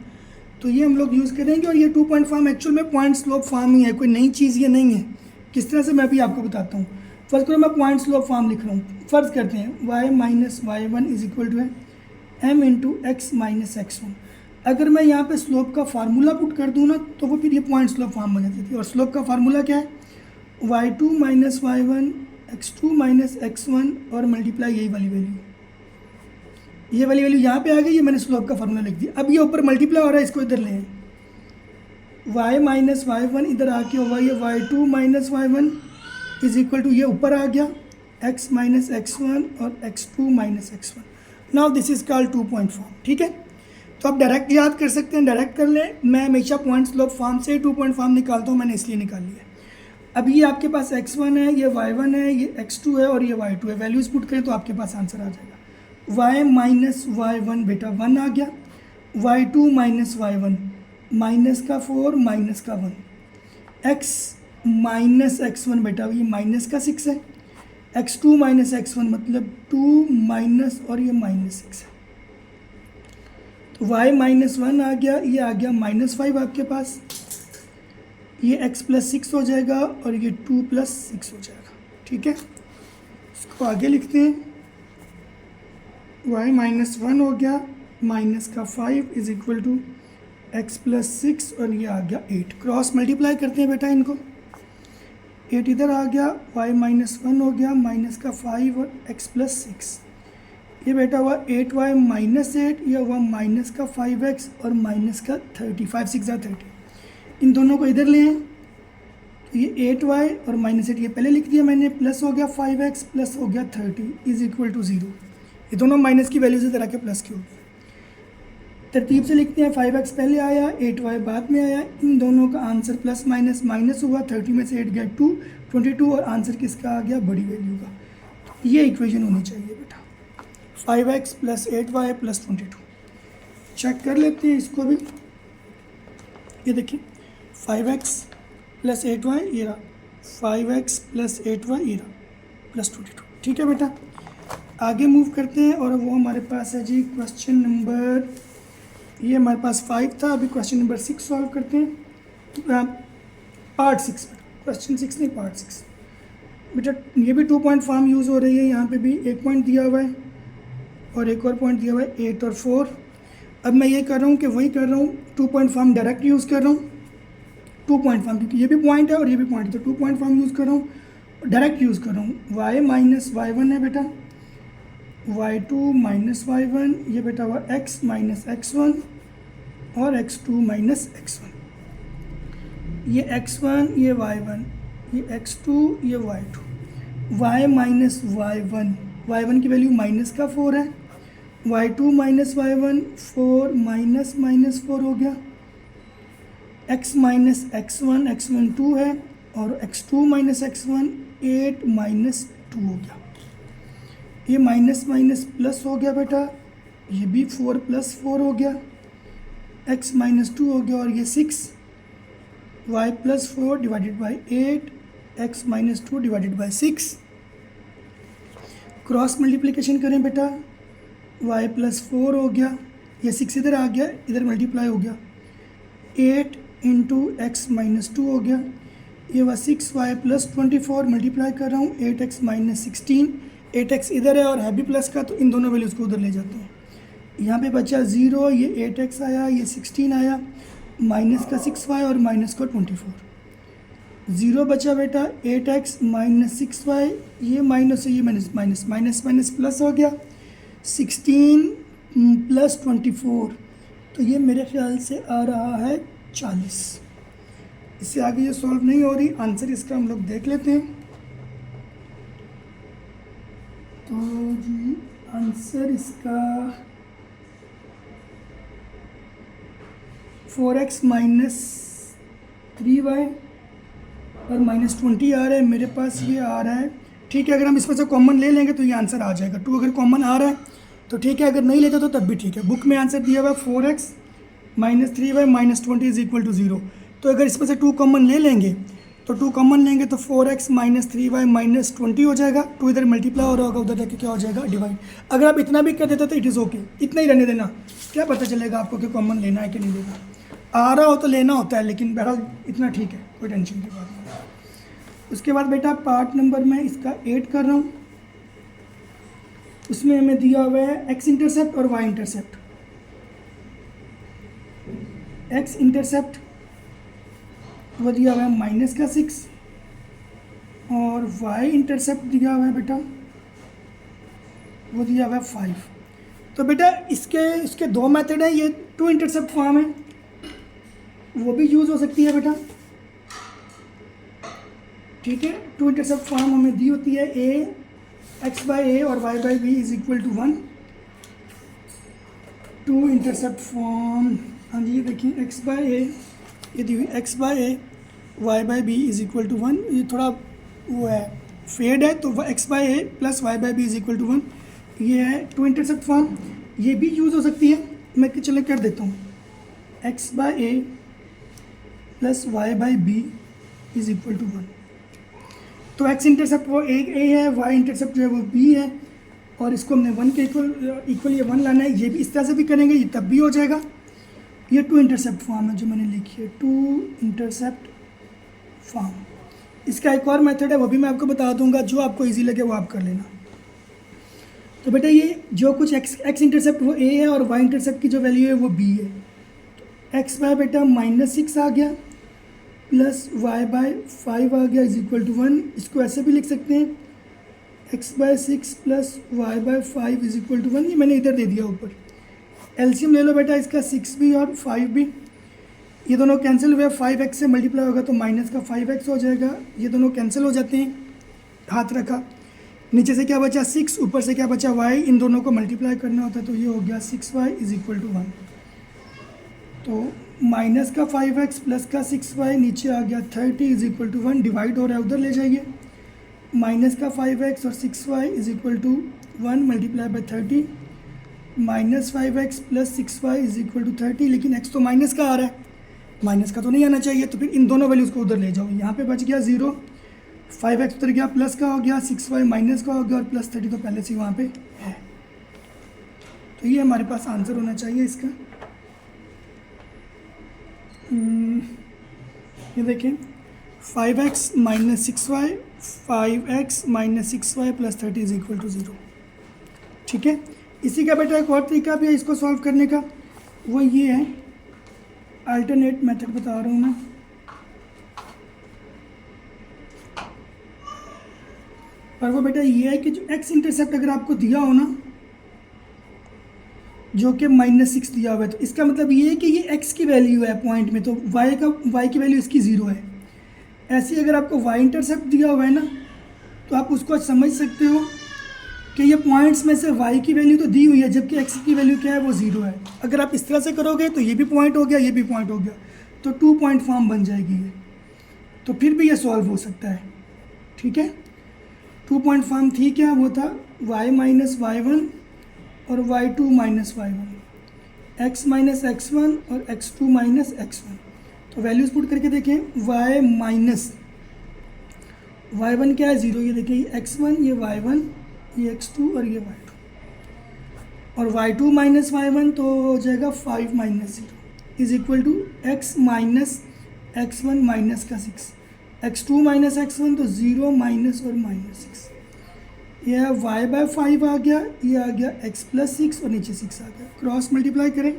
तो ये हम लोग यूज़ करेंगे और ये 2 पॉइंट फॉर्म एक्चुअल में पॉइंट स्लोप फॉर्म ही है, कोई नई चीज़ ये नहीं है। किस तरह से मैं भी आपको बताता हूँ। फर्स्ट करो मैं पॉइंट स्लोप फॉर्म लिख रहा हूँ। फ़र्ज़ करते हैं y-y1 इज इक्वल टू है m into x minus x1। अगर मैं यहाँ पे स्लोप का फार्मूला पुट कर दूँ ना तो वो फिर ये पॉइंट स्लोप फॉर्म बन जाती थी। और स्लोप का फार्मूला क्या है, y2 minus y1 x2 minus x1 और मल्टीप्लाई यही वाली वैल्यू, ये वाली वैल्यू यहाँ पे आ गई, ये मैंने स्लोप का फार्मूला लिख दिया। अब ये ऊपर मल्टीप्लाई हो रहा है, इसको इधर ले आए, y माइनस y1 इधर आके होगा ये y2 minus y1 is equal to ये ऊपर आ गया x माइनस x1 और x2 minus x1। Now this is called 2 point form. ठीक है, तो आप डायरेक्ट याद कर सकते हैं, डायरेक्ट कर लें। मैं हमेशा पॉइंट स्लोप फॉर्म से 2 पॉइंट फॉर्म निकालता हूँ, मैंने इसलिए निकाल लिया। अब ये आपके पास x1 है, ये y1 है, ये x2 है और ये y2 है। वैल्यूज़ पुट करें तो आपके पास आंसर आ जाएगा। y माइनस y1 बेटा 1 आ गया, y2 माइनस y1 माइनस का 4 माइनस का 1, x माइनस x1 बेटा ये माइनस का 6 है, x2 माइनस x1 मतलब 2 माइनस और ये माइनस 6 है। तो y माइनस 1 आ गया, ये आ गया -5 आपके पास, ये x प्लस 6 हो जाएगा और ये 2 प्लस 6 हो जाएगा। ठीक है, इसको आगे लिखते हैं, y माइनस 1 हो गया माइनस का 5 is equal to x plus 6 और ये आ गया 8। क्रॉस मल्टीप्लाई करते हैं बेटा इनको, 8 इधर आ गया, y माइनस 1 हो गया माइनस का 5 और x प्लस 6, ये बेटा हुआ 8y माइनस 8, यह हुआ माइनस का 5x और माइनस का 30, 5 6 30। इन दोनों को इधर ले आए तो ये 8y और माइनस 8 ये पहले लिख दिया मैंने, प्लस हो गया 5x प्लस हो गया 30 इज इक्वल टू 0। ये दोनों माइनस की वैल्यूज इधर आके प्लस की होगी। तरतीब से लिखते हैं, 5x पहले आया 8y बाद में आया, इन दोनों का आंसर प्लस माइनस माइनस हुआ, 30 में से 8 गया 2, 22 और आंसर किसका आ गया, बड़ी वैल्यू का। तो ये इक्वेशन होनी चाहिए बेटा, 5x plus 8y plus 22। Check कर लेते हैं इसको भी, ये देखिए 5x प्लस 8y ये रहा, 5x प्लस 8y ये रहा प्लस 22। ठीक है बेटा, आगे मूव करते हैं और वो हमारे पास है जी क्वेश्चन नंबर, ये हमारे पास 5 था, अभी क्वेश्चन नंबर 6 सॉल्व करते हैं। पार्ट 6, क्वेश्चन 6 नहीं पार्ट 6 बेटा। ये भी 2 पॉइंट फॉर्म यूज़ हो रही है, यहाँ पे भी एक पॉइंट दिया हुआ है और एक और पॉइंट दिया हुआ है 8 और 4। अब मैं ये कर रहा हूँ कि वही कर रहा हूँ, 2 पॉइंट फॉर्म डायरेक्ट यूज़ कर रहा हूँ, 2 पॉइंट फॉर्म क्योंकि ये भी पॉइंट है और ये भी पॉइंट है, तो 2 पॉइंट फॉर्म यूज़ कर रहा हूँ, डायरेक्ट यूज़ कर रहा हूँ। y माइनस y1 है बेटा, y2 माइनस y1, ये बेटा हुआ x माइनस x1 और x2 माइनस x1, ये x1 ये y1 ये x2 ये y2, y माइनस y1 की वैल्यू माइनस का 4 है, y2 minus y1 4 minus minus 4 हो गया, x माइनस x1 2 है और x2 माइनस x1 8 माइनस 2 हो गया। ये माइनस माइनस प्लस हो गया बेटा, ये भी 4 प्लस 4 हो गया, x माइनस 2 हो गया और ये 6, y plus 4 divided by 8, x minus 2 divided by 6। Cross multiplication करें बेटा, y प्लस 4 हो गया, ये 6 इधर आ गया, इधर मल्टीप्लाई हो गया, 8 इंटू एक्स माइनस 2 हो गया, ये हुआ 6y प्लस 24, मल्टीप्लाई कर रहा हूँ 8x माइनस 16, 8x इधर है और है भी प्लस का, तो इन दोनों वैल्यूज़ को उधर ले जाते हैं। यहाँ पे बचा 0, ये 8x आया, ये 16 आया, माइनस का 6y और माइनस का 24। ज़ीरो बचा बेटा 8x माइनस 6y, ये माइनस है ये minus, minus minus minus plus हो गया 16 प्लस 24, तो ये मेरे ख्याल से आ रहा है 40। इससे आगे ये सॉल्व नहीं हो रही, आंसर इसका हम लोग देख लेते हैं। तो जी आंसर इसका 4x माइनस 3y और माइनस 20 आ रहा है, मेरे पास ये आ रहा है। ठीक है, अगर हम इसमें से कॉमन ले लेंगे तो ये आंसर आ जाएगा। 2 अगर कॉमन आ रहा है तो ठीक है, अगर नहीं लेते तो तब भी ठीक है। बुक में आंसर दिया हुआ है 4x minus 3y minus 20 is equal to 0। तो अगर इसमें से 2 कॉमन ले लेंगे तो 2 कॉमन लेंगे तो 4x माइनस 3y माइनस 20 हो जाएगा। 2 इधर मल्टीप्लाई हो रहा होगा, उधर जाके क्या हो जाएगा, डिवाइड। अगर आप इतना भी कर देते तो इट इज़ ओके, इतना ही रहने देना, क्या पता चलेगा आपको कि कॉमन लेना है कि नहीं लेना। आ रहा हो तो लेना होता है, लेकिन बहरहाल इतना ठीक है, कोई टेंशन की बात नहीं। उसके बाद बेटा पार्ट नंबर मैं इसका 8 कर रहा हूँ। उसमें हमें दिया हुआ है एक्स इंटरसेप्ट और वाई इंटरसेप्ट। एक्स इंटरसेप्ट वो दिया हुआ है माइनस का 6 और वाई इंटरसेप्ट दिया हुआ है बेटा वो दिया हुआ है 5। तो बेटा इसके 2 मेथड हैं, ये 2 इंटरसेप्ट फॉर्म है, वो भी यूज़ हो सकती है बेटा। ठीक है, 2 इंटरसेप्ट फॉर्म हमें दी होती है, ए एक्स बाई ए और Y by B is equal to 1। 2 intercept form, हाँ जी ये देखिए एक्स बाई ए, ये दी हुई X by A Y by B is equal to 1। ये थोड़ा वो है फेड है, तो X by A plus Y by B is equal to 1, ये है 2 इंटरसेप्ट फॉर्म। ये भी यूज़ हो सकती है, मैं चले कर देता हूँ, X by A plus Y by B is equal to 1। तो एक्स इंटरसेप्ट वो ए है, वाई इंटरसेप्ट जो है वो बी है, और इसको हमने 1 के इक्वल ये 1 लाना है। ये भी इस तरह से भी करेंगे, ये तब भी हो जाएगा। ये 2 इंटरसेप्ट फॉर्म है जो मैंने लिखी है, 2 इंटरसेप्ट फॉर्म। इसका एक और मेथड है, वो भी मैं आपको बता दूंगा, जो आपको इजी लगे वो आप कर लेना। तो बेटा ये जो कुछ एक्स इंटरसेप्ट वो ए है और वाई इंटरसेप्ट की जो वैल्यू है वो बी है। तो एक्स बाय बेटा माइनस 6 आ गया प्लस वाई बाय 5 आ गया इज इक्वल टू 1। इसको ऐसे भी लिख सकते हैं, x by 6 plus y by 5 is equal to 1। ये मैंने इधर दे दिया ऊपर। एलसीएम ले लो बेटा इसका, 6 भी और 5 भी, ये दोनों कैंसिल हुए, 5x से मल्टीप्लाई होगा तो माइनस का 5x हो जाएगा। ये दोनों कैंसिल हो जाते हैं, हाथ रखा, नीचे से क्या बचा 6, ऊपर से क्या बचा y, इन दोनों को मल्टीप्लाई करना होता है तो ये हो गया 6y इज इक्वल टू 1। तो माइनस का 5x प्लस का 6y नीचे आ गया 30 इज इक्वल टू 1, डिवाइड हो रहा है उधर ले जाइए। माइनस का 5x और 6y is equal to 1 multiply by 30, minus 5x plus 6y is equal to 30, लेकिन x तो माइनस का आ रहा है, माइनस का तो नहीं आना चाहिए, तो फिर इन दोनों वैल्यूज़ को उधर ले जाओ। यहाँ पे बच गया 0, 5x उधर गया, प्लस का हो गया, 6y माइनस का हो गया, और प्लस 30 तो पहले से वहाँ पे है। तो ये हमारे पास आंसर होना चाहिए इसका। ये देखें 5x minus 6y, 5x minus 6y plus 30 is equal to 0। ठीक है, इसी का बेटा एक और तरीका भी है इसको सॉल्व करने का, वो ये है, अल्टरनेट मेथड बता रहा हूँ मैं। और वो बेटा ये है कि जो एक्स इंटरसेप्ट अगर आपको दिया हो ना, जो कि -6 दिया हुआ है, तो इसका मतलब ये है कि ये x की वैल्यू है पॉइंट में, तो y की वैल्यू इसकी 0 है। ऐसे ही अगर आपको y इंटरसेप्ट दिया हुआ है ना, तो आप उसको समझ सकते हो कि ये पॉइंट्स में से y की वैल्यू तो दी हुई है, जबकि x की वैल्यू क्या है, वो 0 है। अगर आप इस तरह से करोगे तो ये भी पॉइंट हो गया, ये भी पॉइंट हो गया, तो 2 पॉइंट फॉर्म बन जाएगी ये, तो फिर भी ये सॉल्व हो सकता है। ठीक है, 2 पॉइंट फॉर्म थी क्या, वो था y माइनस y1 और y2 minus y1, x minus x1 और x2 माइनस x1। तो वैल्यूज पुट करके देखें, y माइनस y1 क्या है, 0, ये देखिए ये x1, ये y1, ये x2 और ये y2, और y2 माइनस y1 तो हो जाएगा 5 minus 0 is equal to x minus x1 minus का 6, x2 माइनस x1 तो 0 माइनस और माइनस 6, यह y बाय 5 आ गया, ये आ गया x प्लस 6 और नीचे 6 आ गया। क्रॉस मल्टीप्लाई करें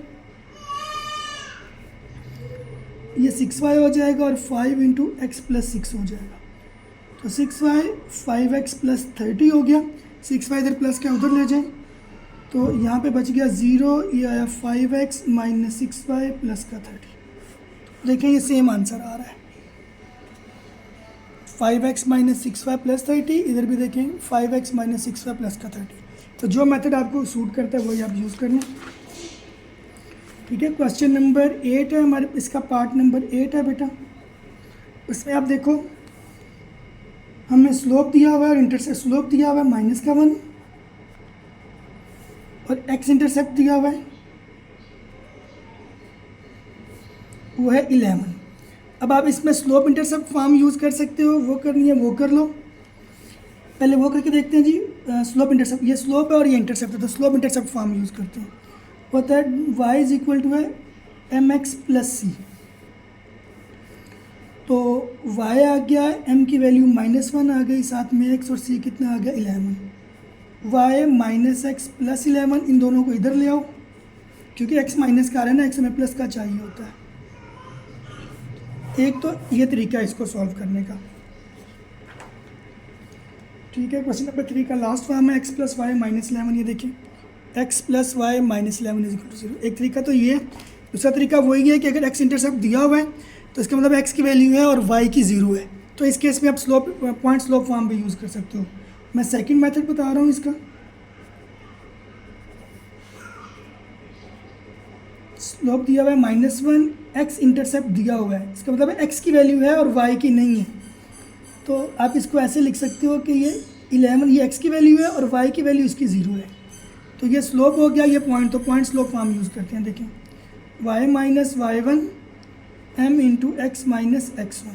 ये 6y हो जाएगा और 5 इंटू एक्स प्लस 6 हो जाएगा। तो 6y 5x प्लस 30 हो गया। 6y इधर प्लस क्या उधर ले जाएं, तो यहाँ पे बच गया 0, ये आया 5x माइनस 6y प्लस का 30। देखें ये सेम आंसर आ रहा है, 5x माइनस 6y प्लस 30। इधर भी देखें 5x माइनस 6y प्लस का 30। तो जो मेथड आपको सूट करता है वही आप यूज़ कर लें। ठीक है, क्वेश्चन नंबर 8 है हमारे, इसका पार्ट नंबर 8 है बेटा। उसमें आप देखो हमें स्लोप दिया हुआ है और इंटरसेप्ट, स्लोप दिया हुआ है -1 और एक्स इंटरसेप्ट दिया हुआ है वो है 11। अब आप इसमें स्लोप इंटरसेप्ट फॉर्म यूज़ कर सकते हो, वो करनी है वो कर लो। पहले वो करके देखते हैं जी। स्लोप इंटरसेप्ट, ये स्लोप है और ये इंटरसेप्ट है, तो स्लोप इंटरसेप्ट फॉर्म यूज़ करते हैं। होता है y इज इक्वल टू है mx प्लस सी। तो y आ गया, m की वैल्यू -1 आ गई, साथ में x और c कितना आ गया 11। y माइनस एक्स प्लस 11, इन दोनों को इधर ले आओ क्योंकि x माइनस का आ रहा है ना, x हमें प्लस का चाहिए होता है। एक तो ये तरीका है इसको सॉल्व करने का। ठीक है, क्वेश्चन नंबर 3 का लास्ट फॉर्म है x प्लस वाई माइनस 11। ये देखिए x plus y minus 11 is equal to 0। एक तरीका तो ये है। दूसरा तरीका वही है कि अगर x इंटरसेप्ट दिया हुआ है तो इसका मतलब x की वैल्यू है और y की 0 है, तो इस केस में आप स्लोप पॉइंट स्लोप फॉर्म भी यूज़ कर सकते हो। मैं सेकंड मेथड बता रहा हूँ इसका। स्लोप दिया हुआ है -1, x इंटरसेप्ट दिया हुआ है, इसका मतलब है x की वैल्यू है और y की नहीं है। तो आप इसको ऐसे लिख सकते हो कि ये 11 ये x की वैल्यू है और y की वैल्यू इसकी 0 है। तो ये स्लोप हो गया, ये पॉइंट, तो पॉइंट स्लोप फॉर्म यूज़ करते हैं। देखें y minus y1 m into x minus x1।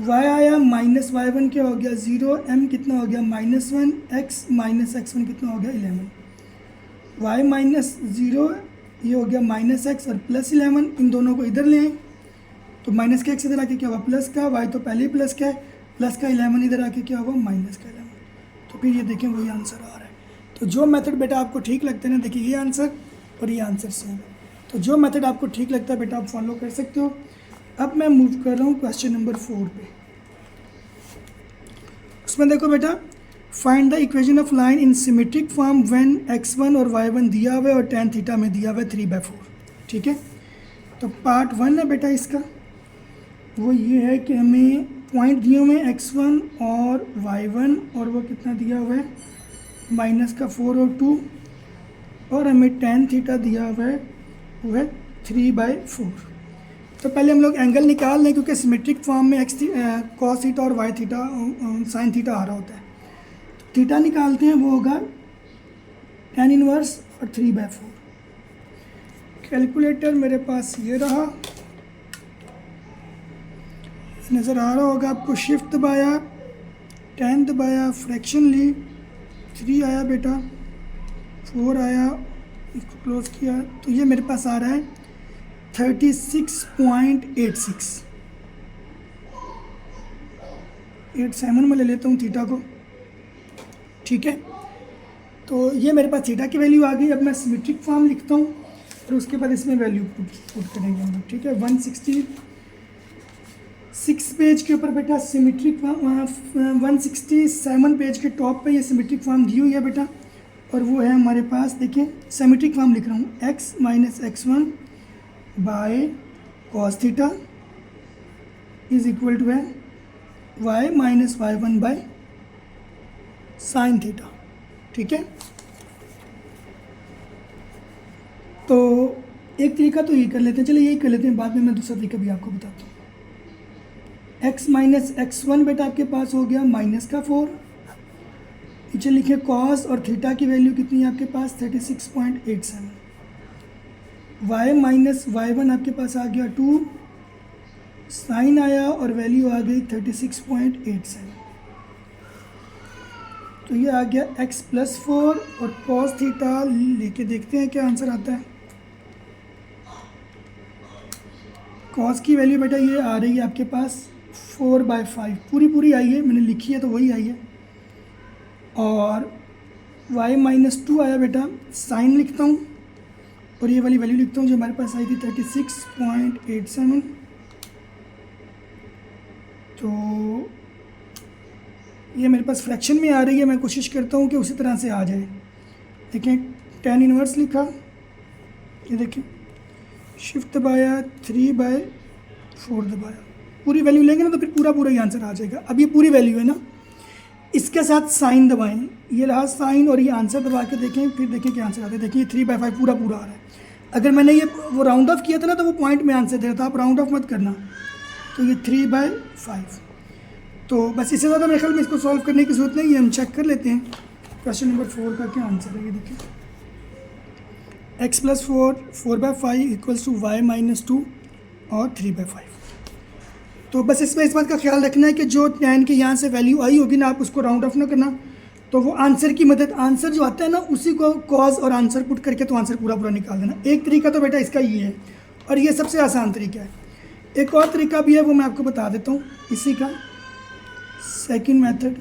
y आया -y1 क्या हो गया 0, m कितना हो गया -1, x माइनस x1 कितना हो गया 11। y माइनस 0 ये हो गया -x और प्लस 11, इन दोनों को इधर ले आए तो माइनस का x इधर आके क्या हुआ प्लस का, y तो पहले ही प्लस का है, प्लस का 11 इधर आके क्या हुआ माइनस का 11। तो फिर ये देखें वही आंसर आ रहा है। तो जो मेथड बेटा आपको ठीक लगता है ना, देखिए ये आंसर और ये आंसर सेम है। तो जो मेथड आपको ठीक लगता है बेटा आप फॉलो कर सकते हो। अब मैं मूव कर रहा हूँ क्वेश्चन नंबर 4 पे। उसमें देखो बेटा, find the equation of line in symmetric form when x1 और y1 दिया हुआ है और tan थीटा में दिया हुआ है 3/4। ठीक है, तो पार्ट 1 है बेटा इसका, वो ये है कि हमें पॉइंट दिए हुए हैं x1 और y1 और वो कितना दिया हुआ है -4 और 2, और हमें tan थीटा दिया हुआ है वो है 3/4। तो पहले हम लोग एंगल निकाल लें क्योंकि सिमेट्रिक फॉर्म में cos थीटा और y थीटा sin थीटा आ रहा होता है। तो थीटा निकालते हैं, वो होगा tan इनवर्स और 3/4। कैलकुलेटर मेरे पास ये रहा, नज़र आ रहा होगा आपको। शिफ्ट दबाया, tan दबाया, फ्रैक्शन ली, 3 आया बेटा, 4 आया, इसको क्लोज किया, तो ये मेरे पास आ रहा है 36.86। 87 में ले लेता हूँ थीटा को। ठीक है, तो ये मेरे पास थीटा की वैल्यू आ गई। अब मैं सिमेट्रिक फॉर्म लिखता हूँ और उसके बाद इसमें वैल्यू पुट करेंगे हम लोग। ठीक है, 166 पेज के ऊपर बेटा सिमेट्रिक फॉर्म, 167 पेज के टॉप पे ये सिमेट्रिक फॉर्म दी हुई है बेटा, और वो है हमारे पास, देखिए सिमेट्रिक फॉर्म लिख रहा हूँ, x minus x1 by cos theta is equal to है y minus y1 by sine theta. ठीक है, तो एक तरीका तो ये कर लेते हैं, चलिए यही कर लेते हैं, बाद में मैं दूसरा तरीका भी आपको बताता हूँ। x माइनस x1 बेटा आपके पास हो गया -4, नीचे लिखे कॉस और थीटा की वैल्यू कितनी है आपके पास 36.87। y माइनस y1 आपके पास आ गया 2, साइन आया और वैल्यू आ गई 36.87। तो ये आ गया x प्लस 4 और कॉस थीटा लेके देखते हैं क्या आंसर आता है। कॉस की वैल्यू बेटा ये आ रही है आपके पास 4/5, पूरी आई है, मैंने लिखी है तो वही आई है। और y माइनस 2 आया बेटा, साइन लिखता हूँ और ये वाली वैल्यू लिखता हूँ जो हमारे पास आई थी 36.87। तो ये मेरे पास फ्रैक्शन में आ रही है, मैं कोशिश करता हूँ कि उसी तरह से आ जाए। देखें tan इनवर्स लिखा, ये देखें शिफ्ट दबाया 3/4 दबाया, पूरी वैल्यू लेंगे ना तो फिर पूरा पूरा ही आंसर आ जाएगा। अब ये पूरी वैल्यू है ना, इसके साथ साइन दबाएं, ये रहा साइन और ये आंसर दबा के देखें, फिर देखें क्या आंसर आता है। देखिए 3/5 पूरा पूरा आ रहा है। अगर मैंने ये वो राउंड ऑफ किया था ना तो वो पॉइंट में आंसर दे रहा था, आप राउंड ऑफ मत करना। तो ये 3/5, तो बस इससे ज़्यादा मेरे ख्याल में इसको सॉल्व करने की ज़रूरत नहीं है। हम चेक कर लेते हैं क्वेश्चन नंबर 4 का क्या आंसर है। ये देखिए x + 4 4/5 = y - 2 और 3/5। तो बस इसमें इस बात का ख्याल रखना है कि जो tan के यहाँ से वैल्यू आई होगी ना, आप उसको राउंड ऑफ ना करना। तो वो आंसर की मदद, आंसर जो आता है ना उसी को कॉज और आंसर पुट करके तो आंसर पूरा पूरा निकाल देना। एक तरीका तो बेटा इसका ये है, और ये सबसे आसान तरीका है। एक और तरीका भी है, वो मैं आपको बता देता हूँ इसी का, सेकंड मेथड।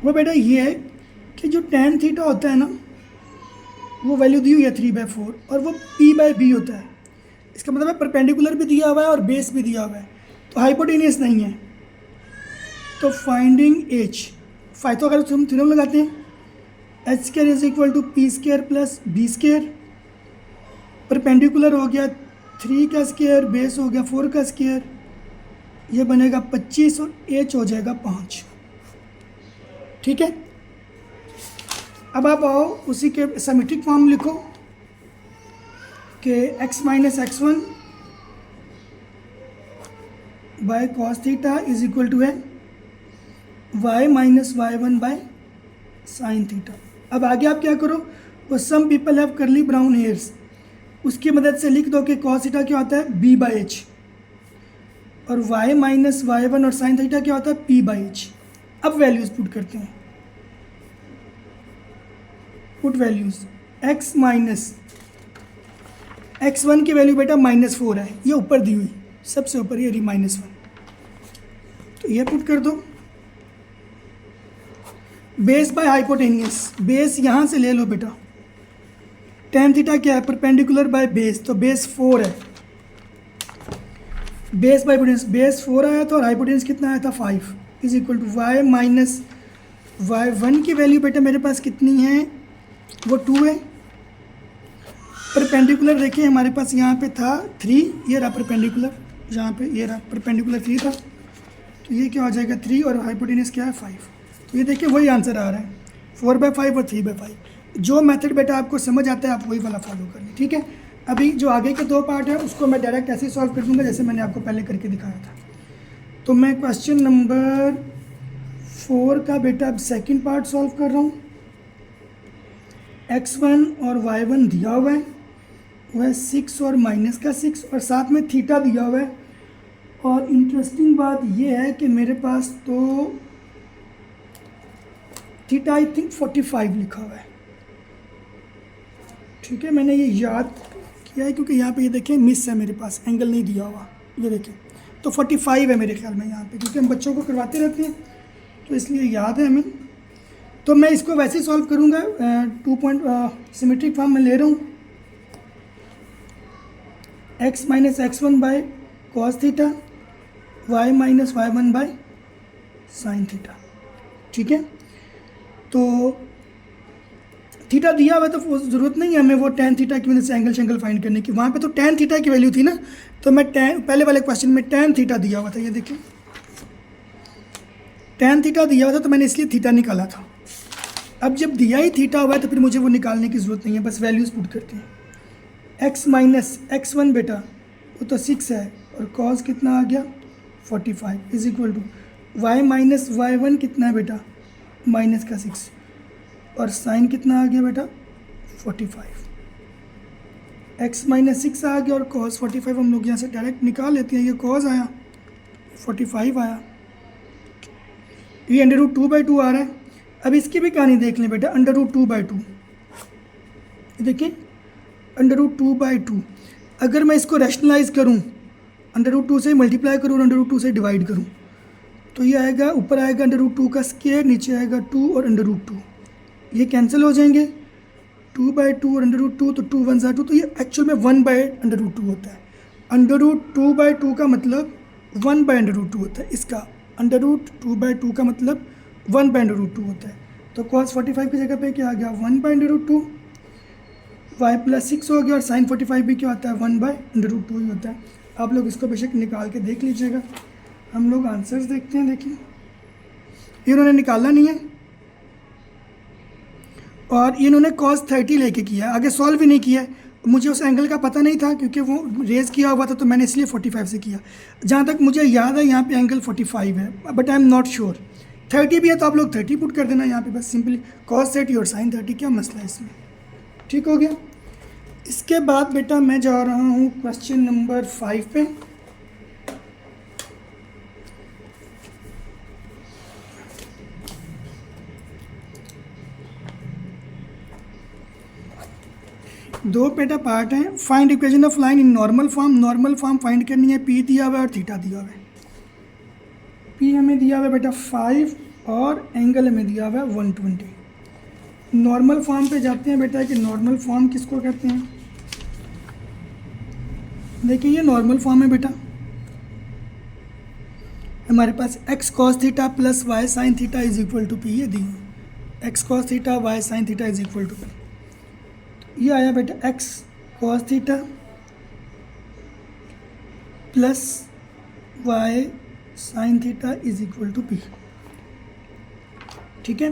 वो बेटा ये है कि जो tan थीटा होता है ना, वो वैल्यू दी हुई है 3/4 और वो p/b होता है। इसका मतलब है परपेंडिकुलर भी दिया हुआ है और बेस भी दिया हुआ है, तो हाइपोटेनियस नहीं है। तो फाइंडिंग h, तो अगर हम थ्योरम लगाते हैं h² = p² + b², परपेंडिकुलर हो गया 3 का स्क्वायर, बेस हो गया 4 का स्क्वायर, ये बनेगा 25 और h हो जाएगा 5। ठीक है, अब आप आओ उसी के सिमेट्रिक फॉर्म लिखो कि x - x1 बाय cos θ = है y - y1 sin θ। अब आगे आप क्या करो, वो some people have curly brown hairs, उसकी मदद से लिख दो कि cos θ क्या होता है b/h, और y - y1 और sin θ क्या होता है p/h। अब वैल्यूज़ पुट करते हैं, पुट वैल्यूज़। x - x1 की वैल्यू बेटा -4 है, ये ऊपर दी हुई सबसे ऊपर, ये रही -1, तो ये पुट कर दो। बेस बाय हाइपोटेनियस, बेस यहाँ से ले लो बेटा। tan थीटा क्या है, परपेंडिकुलर बाय बेस, तो बेस 4 है, बेस बाय हाइपोटेनियस, बेस 4 आया था और हाइपोटेनियस कितना आया था 5, y - y1 की वैल्यू बेटा मेरे पास कितनी है, वो 2 है। परपेंडिकुलर देखिए हमारे पास यहाँ पे था 3, ये रहा परपेंडिकुलर, यहाँ पे ये रहा परपेंडिकुलर 3 था, तो ये क्या हो जाएगा 3 और हाइपोटेनियस क्या है 5। तो ये देखिए वही आंसर आ रहा है 4/5 और 3/5। जो मेथड बेटा आपको समझ आता है आप वही वाला फॉलो कर लें। ठीक है, अभी जो आगे के 2 पार्ट है उसको मैं डायरेक्ट ऐसे ही सॉल्व कर दूँगा जैसे मैंने आपको पहले करके दिखाया था। तो मैं क्वेश्चन नंबर 4 का बेटा अब सेकेंड पार्ट सॉल्व कर रहा हूँ। x1 और y1 दिया हुआ है, वो है 6 और -6, और साथ में थीटा दिया हुआ है। और इंटरेस्टिंग बात ये है कि मेरे पास तो थीटा आई थिंक 45 लिखा हुआ है। ठीक है, मैंने ये याद किया है क्योंकि यहाँ पे ये देखें मिस है, मेरे पास एंगल नहीं दिया हुआ, ये देखें तो 45 है मेरे ख्याल में यहाँ पे, क्योंकि हम बच्चों को करवाते रहते हैं तो इसलिए याद है हमें। तो मैं इसको वैसे ही सॉल्व करूँगा, 2 पॉइंट सिमेट्रिक फॉर्म में ले रहा हूँ। x - x1 by cos θ, y - y1 by sin θ। ठीक है, तो थीटा दिया हुआ है तो ज़रूरत नहीं है हमें वो tan थीटा की वजह से एंगल शेंगल फाइंड करने की। वहाँ पे तो tan थीटा की वैल्यू थी ना, तो मैं पहले वाले क्वेश्चन में tan थीटा दिया हुआ था, ये देखिए tan थीटा दिया हुआ था तो मैंने इसलिए थीटा निकाला था। अब जब दिया ही थीटा हुआ है तो फिर मुझे वो निकालने की ज़रूरत नहीं है, बस वैल्यूज़ पुट करते हैं। x - x1 बेटा वो तो 6 है और cos कितना आ गया 45 = y - y1 कितना है बेटा -6, और साइन कितना आ गया बेटा 45। x - 6 आ गया और cos 45 हम लोग यहाँ से डायरेक्ट निकाल लेते हैं। ये cos आया 45 आया, ये √2/2 आ रहा है। अब इसकी भी कहानी देख लें बेटा, √2/2 देखिए √2/2। अगर मैं इसको रैशनलाइज करूँ, √2 से मल्टीप्लाई करूँ और √2 से डिवाइड करूँ, तो ये आएगा, ऊपर आएगा √2 का स्क्वायर, नीचे आएगा 2 और √2, ये कैंसिल हो जाएंगे, 2/2 और √2, तो 2 1 2, तो ये एक्चुअल में 1/√2 होता है। √2/2 का मतलब 1/√2 होता है। इसका √2/2 का मतलब 1/√2 होता है। तो cos 45 की जगह पे क्या आ गया 1/√2, y + 6 हो गया, और sin 45 भी क्या होता है 1/√2 ही होता है। आप लोग इसको बेशक निकाल के देख लीजिएगा। हम लोग आंसर्स देखते हैं। देखिए इन्होंने निकाला नहीं है और इन्होंने cos 30 लेके किया है, आगे सॉल्व भी नहीं किया है। मुझे उस एंगल का पता नहीं था क्योंकि वो रेज़ किया हुआ था, तो मैंने इसलिए 45 से किया। जहाँ तक मुझे याद है यहाँ पे एंगल 45 है, but I am not sure. 30 भी है तो आप लोग 30 पुट कर देना यहाँ पे, बस सिंपली cos 30 और sin 30, क्या मसला है इसमें। ठीक हो गया। इसके बाद बेटा मैं जा रहा हूँ क्वेश्चन नंबर 5 पे। दो बेटा पार्ट हैं। Find equation of line in normal form. Normal form find करनी है। पी दिया हुआ है और थीटा दिया हुआ है। पी हमें दिया हुआ है बेटा 5 और एंगल हमें दिया हुआ है 120। नॉर्मल फॉर्म पे जाते हैं बेटा कि नॉर्मल फॉर्म किसको कहते हैं। देखिए ये नॉर्मल फॉर्म है बेटा। हमारे पास x cos theta plus y sin theta is equal to p, ये दी है। x cos theta y sin theta is equal to p. ये आया बेटा x cos theta plus y sin theta is equal to p. ठीक है,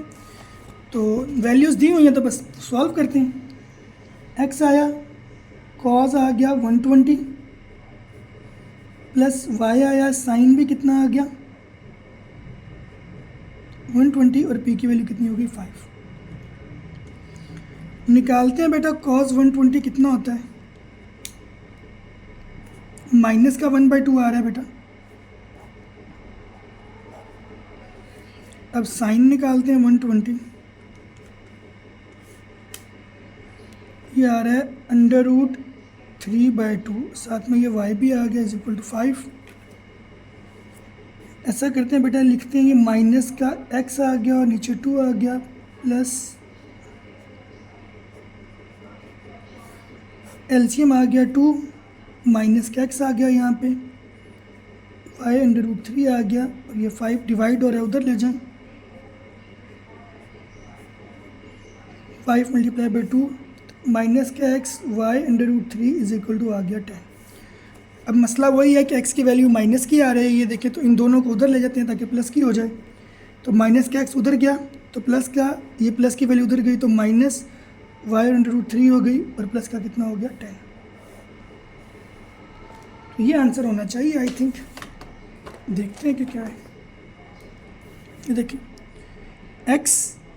तो values दी हुई हैं तो बस सॉल्व करते हैं। x आया, cos आ गया 120 प्लस y आया, sin भी कितना आ गया 120, और p की वैल्यू कितनी होगी 5। निकालते हैं बेटा cos 120 कितना होता है, माइनस का 1/2 आ रहा है बेटा। अब साइन निकालते हैं 120, ये आ रहा है √3/2, साथ में ये y भी आ गया इज इक्वल टू 5। ऐसा करते हैं बेटा, लिखते हैं ये माइनस का x आ गया और नीचे 2 आ गया, प्लस एलसीएम आ गया 2, माइनस का x आ गया यहाँ पे, y √3 आ गया, और ये 5 डिवाइड हो रहा है, उधर ले जाएं। 5 × 2 माइनस का x, y √3 is equal to आ गया 10। अब मसला वही है कि x की वैल्यू माइनस की आ रही है। ये देखें तो इन दोनों को उधर ले जाते हैं ताकि प्लस की हो जाए। तो माइनस का x उधर गया तो प्लस का, ये प्लस की वैल्यू उधर गई तो माइनस y √3 हो गई, और प्लस का कितना हो गया 10। तो ये आंसर होना चाहिए आई थिंक। देखते हैं कि क्या है। ये देखिए x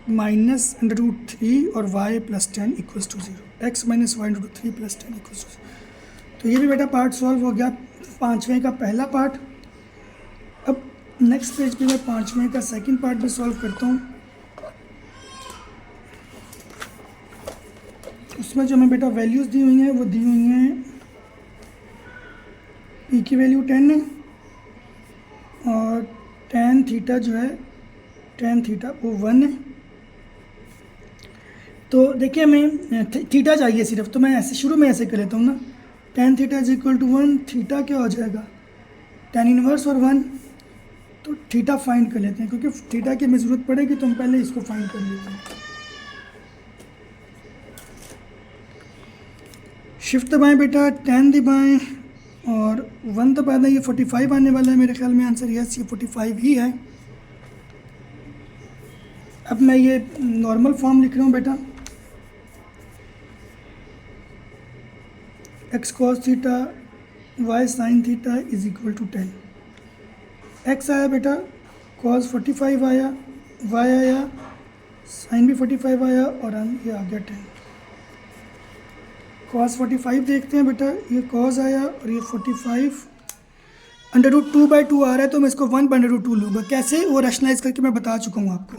माइनस √3 और y + 10 equals to 0। x minus y √3 + 10 equals to 0। तो ये भी बेटा पार्ट सॉल्व हो गया, 5वें का पहला पार्ट। अब नेक्स्ट पेज पे मैं 5वें का सेकंड पार्ट भी सॉल्व करता हूँ। उसमें जो हमें बेटा वैल्यूज़ दी हुई हैं वो दी हुई हैं, p की वैल्यू 10 है, और tan थीटा जो है, tan थीटा वो 1 है। तो देखिए हमें थीटा चाहिए सिर्फ, तो मैं ऐसे शुरू में ऐसे कर लेता हूँ ना, tan theta is equal to 1, theta क्या हो जाएगा tan इनवर्स और 1। तो थीटा फाइंड कर लेते हैं, क्योंकि थीटा की हमें ज़रूरत पड़ेगी, तो हम पहले इसको फाइंड कर लेते हैं। शिफ्ट दबाएं बेटा, 10 दबाएं और 1 दबा दें। ये 45 आने वाला है मेरे ख्याल में आंसर। यस, ये 45 ही है। अब मैं ये नॉर्मल फॉर्म लिख रहा हूँ बेटा, x cos theta y sin theta is equal to 10। x आया बेटा, cos 45 आया, y आया, sin भी 45 आया, और ये आ गया 10। cos 45 देखते हैं बेटा, ये cos आया और ये 45 √2/2 आ रहा है, तो मैं इसको 1/√2 लूँगा। कैसे, वो रैशनलाइज करके मैं बता चुका हूँ आपको।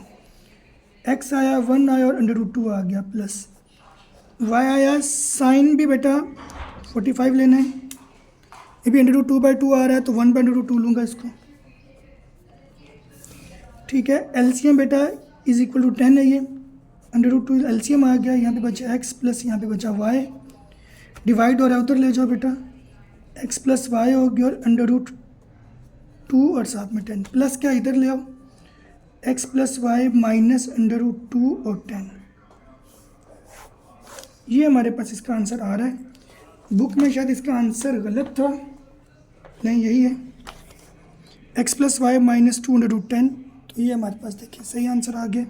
x आया, 1 आया और √2 आ गया, प्लस y आया, साइन भी बेटा 45 लेना है, ये भी √2/2 आ रहा है, तो 1/√2 लूँगा इसको। ठीक है, एलसीएम बेटा इज इक्वल टू 10 है, ये √2 एलसीएम आ गया, यहाँ पे बचा x प्लस यहाँ पे बचा y, डिवाइड हो रहा है, उधर ले जाओ बेटा, एक्स प्लस वाई हो गया और अंडर रूट 2 और साथ में 10 प्लस क्या इधर ले आओ x plus y minus under root 2 और 10। ये हमारे पास इसका आंसर आ रहा है। बुक में शायद इसका आंसर गलत था, नहीं यही है x plus y minus 2 under root 10। तो ये हमारे पास देखिए सही आंसर आ गया।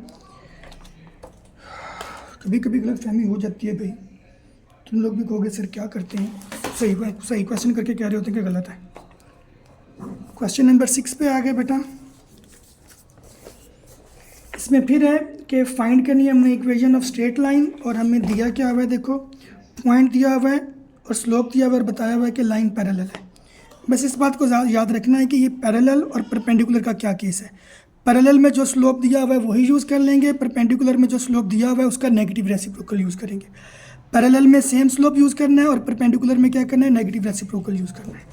कभी कभी गलत फहमी हो जाती है भाई, तुम लोग भी कहोगे सर क्या करते हैं, सही क्वेश्चन करके कह रहे होते हैं कि गलत है। क्वेश्चन नंबर 6 पे आ गए बेटा। इसमें फिर है कि फाइंड करनी है हमने इक्वेशन ऑफ स्ट्रेट लाइन, और हमें दिया क्या हुआ है, देखो पॉइंट दिया हुआ है और स्लोप दिया हुआ है और बताया हुआ है कि लाइन पैरेलल है। बस इस बात को याद रखना है कि ये पैरेलल और परपेंडिकुलर का क्या केस है। पैरेलल में जो स्लोप दिया हुआ है वही यूज़ कर लेंगे, परपेंडिकुलर में जो स्लोप दिया हुआ है उसका नेगेटिव रेसिप्रोकल यूज़ करेंगे। पैरेलल में सेम स्लोप यूज़ करना है और परपेंडिकुलर में क्या करना है, नेगेटिव रेसिप्रोकल यूज़ करना है।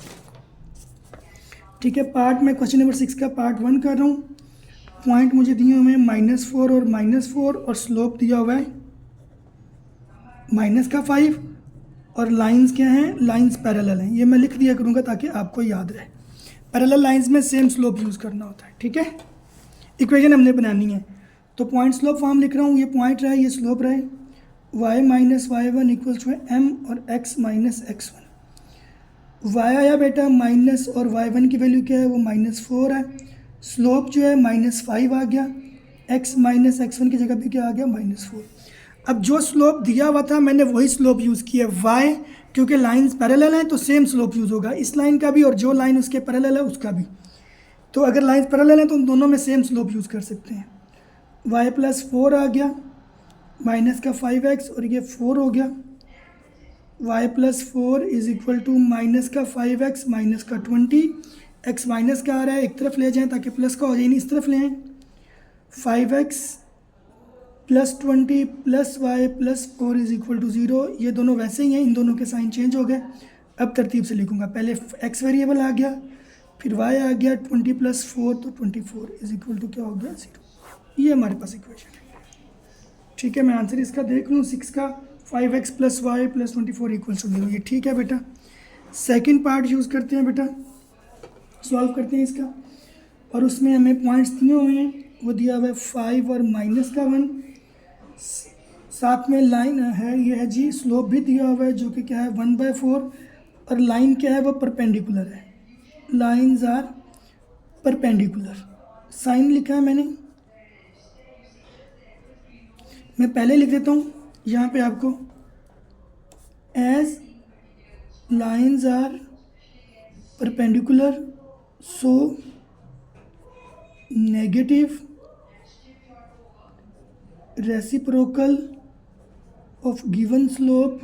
ठीक है, पार्ट में क्वेश्चन नंबर 6 का पार्ट 1 कर रहा हूँ। पॉइंट मुझे दिए हुए हैं -4 और -4 और स्लोप दिया हुआ है -5 और लाइंस क्या हैं, लाइंस पैरेलल हैं। ये मैं लिख दिया करूँगा ताकि आपको याद रहे। पैरेलल लाइंस में सेम स्लोप यूज़ करना होता है। ठीक है, इक्वेशन हमने बनानी है तो पॉइंट स्लोप फॉर्म लिख रहा हूँ। ये पॉइंट रहा है, ये स्लोप रहा है, y minus y1 equals to m और x माइनस x1। y आया बेटा माइनस और y1 की वैल्यू क्या है, वो -4 है। स्लोप जो है -5 आ गया, x माइनस x1 की जगह पे क्या आ गया, -4। अब जो स्लोप दिया हुआ था मैंने वही स्लोप यूज़ किया y, क्योंकि लाइंस पैरेलल हैं तो सेम स्लोप यूज़ होगा इस लाइन का भी और जो लाइन उसके पैरेलल है उसका भी। तो अगर लाइंस पैरेलल हैं तो उन दोनों में सेम स्लोप यूज़ कर सकते हैं। y प्लस 4 आ गया, माइनस का 5x और ये 4 हो गया। y plus 4 is equal to minus का 5x माइनस का 20। x माइनस का आ रहा है, एक तरफ ले जाएं ताकि प्लस का हो जाए, नहीं इस तरफ ले आएं। 5x plus 20 plus y plus 4 is equal to 0। ये दोनों वैसे ही हैं, इन दोनों के साइन चेंज हो गए। अब तरतीब से लिखूंगा, पहले x वेरिएबल आ गया, फिर y आ गया, 20 प्लस 4 तो 24 इज इक्वल टू क्या हो गया, 0। ये हमारे पास इक्वेशन है। ठीक है, मैं आंसर इसका देख लूँ 6 का, 5x plus y plus 24 equal to 0। ये ठीक है बेटा। सेकंड पार्ट यूज़ करते हैं बेटा, सॉल्व करते हैं इसका, और उसमें हमें पॉइंट्स दिए हुए हैं, वो दिया हुआ है 5 और माइनस का 1, साथ में लाइन है, ये है जी स्लोप भी दिया हुआ है जो कि क्या है 1/4, और लाइन क्या है वो परपेंडिकुलर है, लाइन्स आर परपेंडिकुलर। साइन लिखा है मैंने, मैं पहले लिख देता हूँ यहाँ पे आपको, as lines are perpendicular so negative reciprocal of given slope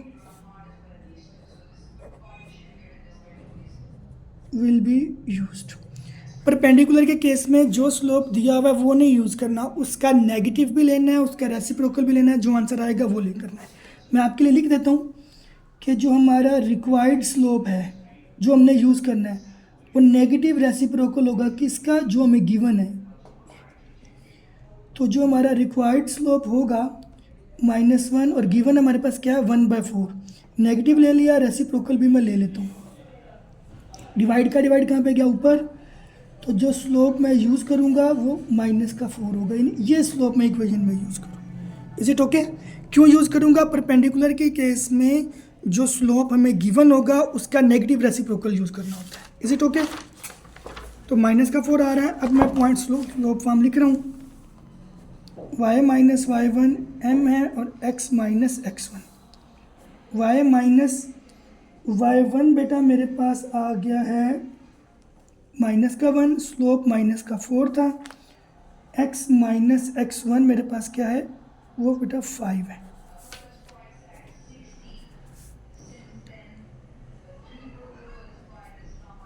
will be used. Perpendicular के केस में जो स्लोप दिया हुआ है वो नहीं यूज़ करना, उसका नेगेटिव भी लेना है, उसका रेसिप्रोकल भी लेना है, जो आंसर आएगा वो ले करना है। मैं आपके लिए लिख देता हूँ कि जो हमारा रिक्वायर्ड स्लोप है जो हमने यूज़ करना है वो नेगेटिव रेसिप्रोकल होगा किसका, जो हमें गिवन है। तो जो हमारा रिक्वायर्ड स्लोप होगा -1 और गिवन हमारे पास क्या है 1/4, नेगेटिव ले लिया, रेसिप्रोकल भी मैं ले लेता हूँ। डिवाइड का डिवाइड कहाँ पे गया, ऊपर, तो जो स्लोप मैं यूज़ करूँगा वो -4 होगा, यानी ये स्लोप मैं इक्वेशन में यूज़ करूँ। Is it okay? क्यों यूज़ करूँगा, परपेंडिकुलर के केस में जो स्लोप हमें गिवन होगा उसका नेगेटिव रेसिप्रोकल यूज़ करना होता है। Is it okay? तो -4 आ रहा है। अब मैं पॉइंट स्लोप फॉर्म लिख रहा हूँ, y माइनस y1 m है और x minus x1। y minus y1 बेटा मेरे पास आ गया है -1, स्लोप -4 था। x माइनस x1 मेरे पास क्या है, वो बेटा 5 है।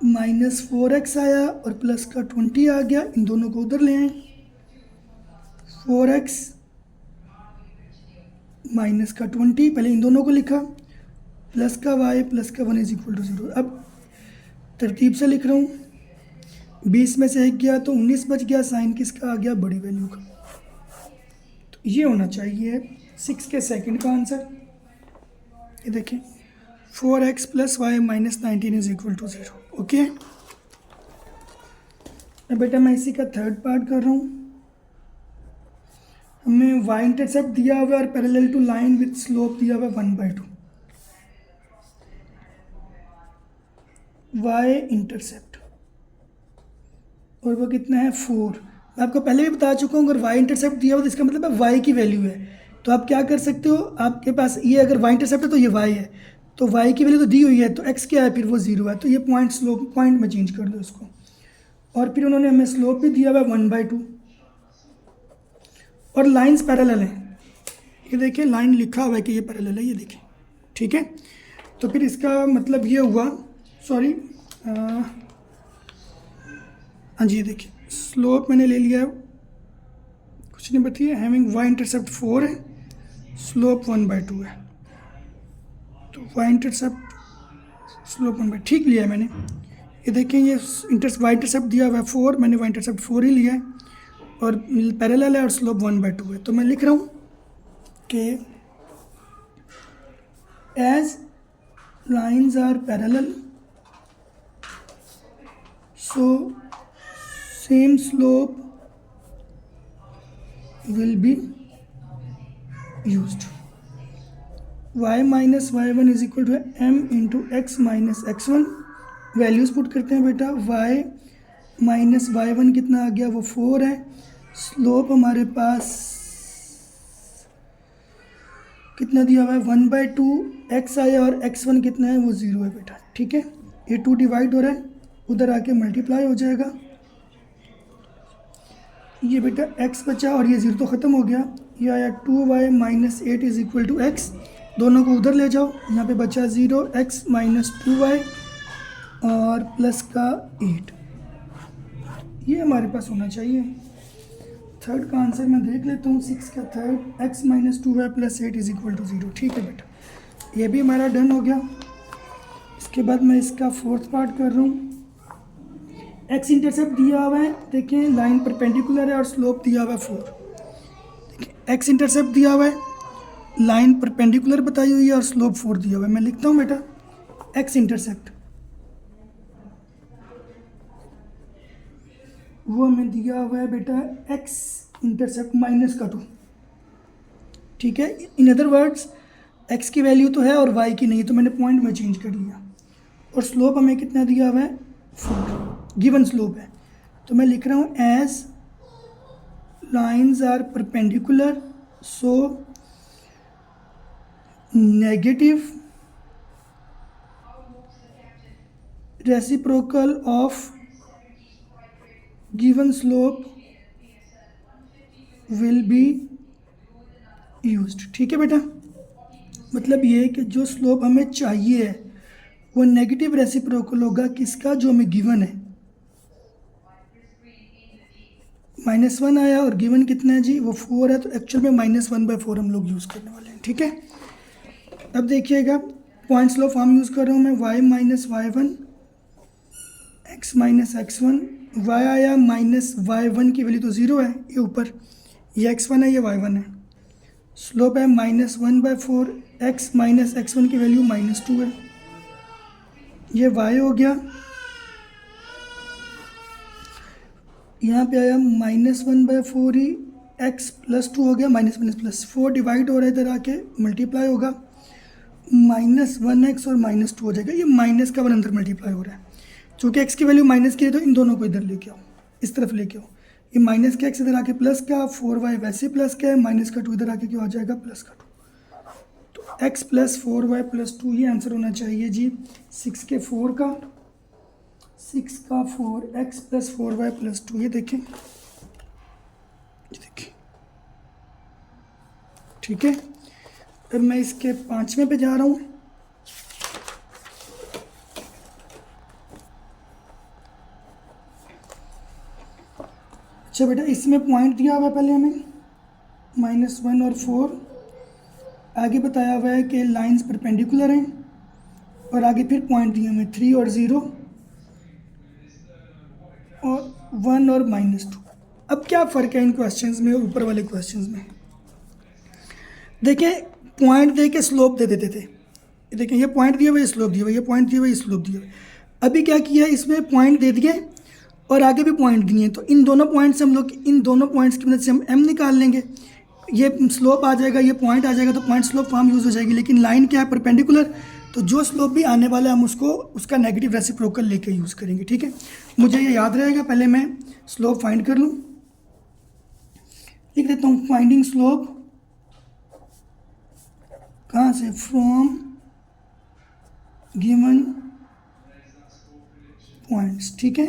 -4x आया और प्लस का 20 आ गया, इन दोनों को उधर ले आए। 4x माइनस का 20, पहले इन दोनों को लिखा, प्लस का y प्लस का 1 इज इक्वल टू 0। अब तरतीब से लिख रहा हूँ, 20 में से 1 गया तो 19 बच गया, साइन किसका आ गया, बड़ी वैल्यू का। तो ये होना चाहिए 6 के सेकंड का आंसर। ये देखें 4x plus y minus 19 is equal to 0। Okay, अब बेटा मैं इसी का थर्ड पार्ट कर रहा हूँ। हमें y इंटरसेप्ट दिया हुआ है और parallel to line with slope दिया हुआ है 1/2। y इंटरसेप्ट और वो कितना है 4। मैं आपको पहले भी बता चुका हूँ, अगर y इंटरसेप्ट दिया हुआ तो इसका मतलब है y की वैल्यू है। तो आप क्या कर सकते हो, आपके पास ये अगर y इंटरसेप्ट है तो ये y है, तो y की वैल्यू तो दी हुई है, तो x क्या है फिर वो 0 है, तो ये पॉइंट स्लोप पॉइंट में चेंज कर दो इसको। और फिर उन्होंने हमें स्लोप भी दिया हुआ है 1/2 और लाइंस पैरेलल हैं। ये देखिए लाइन लिखा हुआ है कि ये पैरेलल है, ये देखिए, ठीक है। तो फिर इसका मतलब ये हुआ, सॉरी हाँ जी, ये देखिए स्लोप मैंने ले लिया है, कुछ नहीं बताइए, हैविंग y इंटरसेप्ट 4 है, स्लोप 1/2 है। तो y इंटरसेप्ट स्लोप 1/2 ठीक लिया है मैंने। ये देखें ये y इंटरसेप्ट दिया हुआ है 4, मैंने y इंटरसेप्ट 4 ही लिया है और पैरेलल है और स्लोप 1/2 है। तो मैं लिख रहा हूँ कि as lines are parallel so same slope will be used। y minus y1 is equal to m into x minus x1। Values put करते हैं बेटा, y माइनस y1 कितना आ गया, वो 4 है। स्लोप हमारे पास कितना दिया हुआ है 1/2, x आया और x1 कितना है वो 0 है बेटा, ठीक है। ये 2 डिवाइड हो रहा है, उधर आके मल्टीप्लाई हो जाएगा। ये बेटा x बचा और ये 0 तो ख़त्म हो गया। ये आया 2y minus 8 is equal to x, दोनों को उधर ले जाओ, यहाँ पे बचा 0, x माइनस 2y और प्लस का 8। ये हमारे पास होना चाहिए। थर्ड का आंसर मैं देख लेता हूँ, 6 का third, x minus 2y plus 8 is equal to 0। ठीक है बेटा, ये भी हमारा डन हो गया। इसके बाद मैं इसका फोर्थ पार्ट कर रहा हूँ। एक्स इंटरसेप्ट दिया हुआ है, देखिए लाइन परपेंडिकुलर है और स्लोप दिया हुआ है 4। देखिए एक्स इंटरसेप्ट दिया हुआ है, लाइन परपेंडिकुलर बताई हुई है और स्लोप 4 दिया हुआ है। मैं लिखता हूँ बेटा एक्स इंटरसेप्ट, वो हमें दिया हुआ है बेटा एक्स इंटरसेप्ट माइनस का 2, ठीक है। इन अदर वर्ड्स एक्स की वैल्यू तो है और वाई की नहीं, तो मैंने पॉइंट में चेंज कर लिया। और स्लोप हमें कितना दिया हुआ है 4, गिवन स्लोप है। तो मैं लिख रहा हूँ as lines are perpendicular so negative reciprocal of given slope will be used. ठीक है बेटा, मतलब ये कि जो स्लोप हमें चाहिए है वो नेगेटिव रेसिप्रोकल होगा किसका, जो हमें गिवन है। -1 आया और गिवन कितना है जी, वो 4 है, तो एक्चुअल में -1/4 हम लोग यूज़ करने वाले हैं। ठीक है, अब देखिएगा पॉइंट स्लो फॉर्म यूज़ कर रहा हूँ मैं, y minus y1 x minus x1। y आया माइनस y1 की वैल्यू तो 0 है, ये ऊपर, ये x1 है, ये y1 है। स्लोप है -1/4, x माइनस x1 की वैल्यू -2 है, ये y हो गया। यहाँ पे आया -1/4 ही, x प्लस 2 हो गया, -1 डिवाइड हो रहा है, इधर आके मल्टीप्लाई होगा, -1x और -2 हो जाएगा। ये माइनस का 1 अंदर मल्टीप्लाई हो रहा है, चूँकि x की वैल्यू माइनस की है तो इन दोनों को इधर लेके आओ, इस तरफ लेके आओ। ये माइनस का x इधर आके प्लस का, 4y वैसे प्लस का है, माइनस का 2 इधर आके क्या हो जाएगा, प्लस का 2। तो x प्लस 4y प्लस 2 ये आंसर होना चाहिए जी 6 के 4 का, 6 का 4, x प्लस 4y प्लस 2। ये देखें, ये देखिए, ठीक है। अब मैं इसके 5वें पे जा रहा हूँ। अच्छा बेटा, इसमें पॉइंट दिया हुआ है पहले हमें -1 और 4, आगे बताया हुआ है कि लाइंस परपेंडिकुलर हैं, और आगे फिर पॉइंट दिए हमें 3 और 0 और 1 और -2। अब क्या फ़र्क है इन क्वेश्चंस में और ऊपर वाले क्वेश्चंस में? देखें, पॉइंट दे के स्लोप दे देते थे, ये देखें, ये पॉइंट दिया हुआ, ये स्लोप दिया हुआ, ये पॉइंट दिया हुआ, ये स्लोप दिया हुआ। अभी क्या किया है, इसमें पॉइंट दे दिए और आगे भी पॉइंट दिए हैं, तो इन दोनों पॉइंट से हम लोग इन दोनों पॉइंट्स की मदद से हम एम निकाल लेंगे। ये स्लोप आ जाएगा, ये पॉइंट आ जाएगा, तो पॉइंट स्लोप फॉर्म यूज़ हो जाएगी। लेकिन लाइन क्या है, परपेंडिकुलर, तो जो स्लोप भी आने वाला है हम उसको उसका नेगेटिव रेसिप्रोकल लेके यूज़ करेंगे। ठीक है, मुझे ये याद रहेगा। पहले मैं स्लोप फाइंड कर लूँ, लिख देता हूँ फाइंडिंग स्लोप, कहाँ से, फ्रॉम गिवन पॉइंट्स। ठीक है,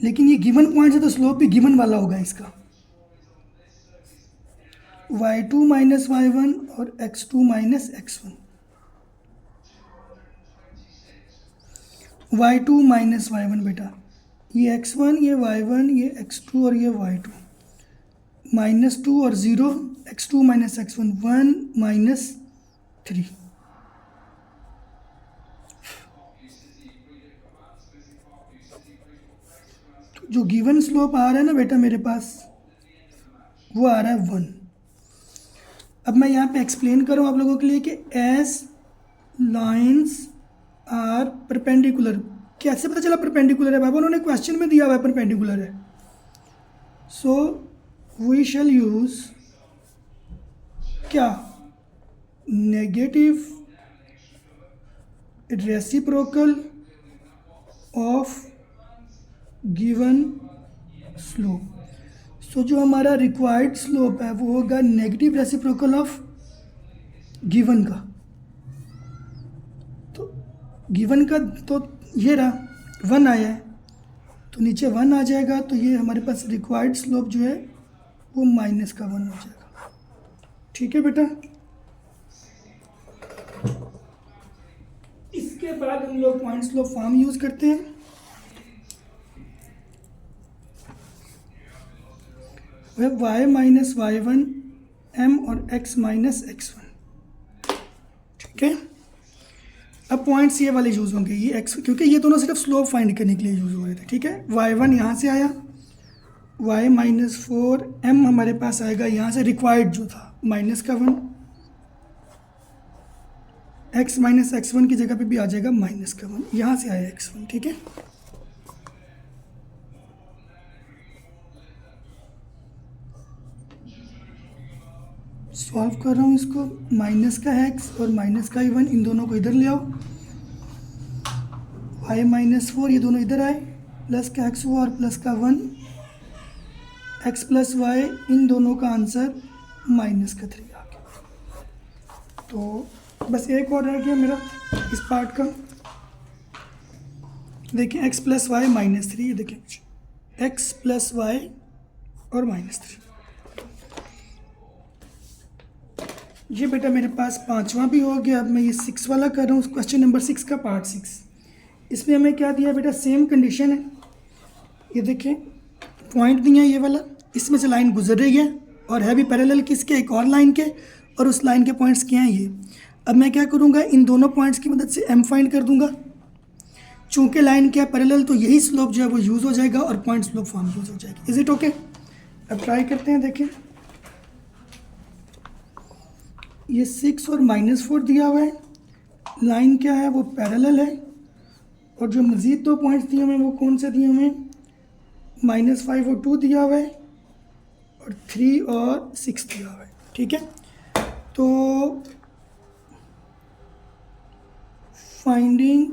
लेकिन ये गिवन पॉइंट्स है तो स्लोप भी गिवन वाला होगा इसका, y2 माइनस y1 और x2 minus x1, y2 minus y1 बेटा, ये x1, ये y1, ये x2 और ये y2, -2 और 0, x2 माइनस x1, 1 माइनस 3। तो जो गिवन स्लोप आ रहा है ना बेटा मेरे पास, वो आ रहा है 1। अब मैं यहाँ पे एक्सप्लेन करूँ आप लोगों के लिए कि एज लाइंस आर परपेंडिकुलर, कैसे पता चला परपेंडिकुलर है बाबा, उन्होंने क्वेश्चन में दिया हुआ है परपेंडिकुलर है। सो वी शैल यूज क्या, negative reciprocal of given slope. So जो हमारा रिक्वायर्ड स्लोप है वो होगा नेगेटिव रेसिप्रोकल ऑफ गिवन का। तो गिवन का तो ये रहा 1 आया है, तो नीचे 1 आ जाएगा, तो ये हमारे पास रिक्वायर्ड स्लोप जो है वो -1 हो जाएगा। ठीक है बेटा, इसके बाद हम लोग पॉइंट स्लोप फॉर्म यूज करते हैं। y माइनस y1 m और x माइनस x1। ठीक है, अब पॉइंट्स ये वाले यूज़ होंगे, ये x, क्योंकि ये दोनों सिर्फ स्लोप फाइंड करने के लिए यूज़ हो रहे थे। ठीक है, y1 यहाँ से आया, y माइनस 4 m हमारे पास आएगा यहाँ से, रिक्वायर्ड जो था -1, x माइनस x1 की जगह पे भी आ जाएगा -1, यहाँ से आया x1। ठीक है, सॉल्व कर रहा हूँ इसको, माइनस का x और माइनस का y1, इन दोनों को इधर ले आओ, y माइनस 4 ये दोनों इधर आए, प्लस का x हुआ और प्लस का 1, x प्लस y, इन दोनों का आंसर -3 आ गया। तो बस एक और रह गया मेरा इस पार्ट का। देखिए x प्लस वाई -3, ये देखिए x प्लस वाई और -3। ये बेटा मेरे पास 5वां भी हो गया। अब मैं ये 6 वाला कर रहा हूँ, क्वेश्चन नंबर 6 का पार्ट 6। इसमें हमें क्या दिया बेटा, सेम कंडीशन है। ये देखें पॉइंट दिया है ये वाला, इसमें से लाइन गुजर रही है और है भी पैरेलल किसके, एक और लाइन के, और उस लाइन के पॉइंट्स क्या हैं ये। अब मैं क्या करूँगा, इन दोनों पॉइंट्स की मदद से m फाइंड कर दूंगा। चूँकि लाइन क्या है पैरेलल, तो यही स्लोप जो है वो यूज़ हो जाएगा और पॉइंट स्लोप फॉर्म यूज़ हो जाएगी। Is it okay? अब ट्राई करते हैं। देखें ये 6 और -4 दिया हुआ है, लाइन क्या है वो पैरेलल है, और जो मज़ीद 2 पॉइंट्स दिए हुए हैं वो कौन से दिए हुए हैं, -5 और 2 दिया हुआ है, और 3 और 6 दिया हुआ है। ठीक है, तो फाइंडिंग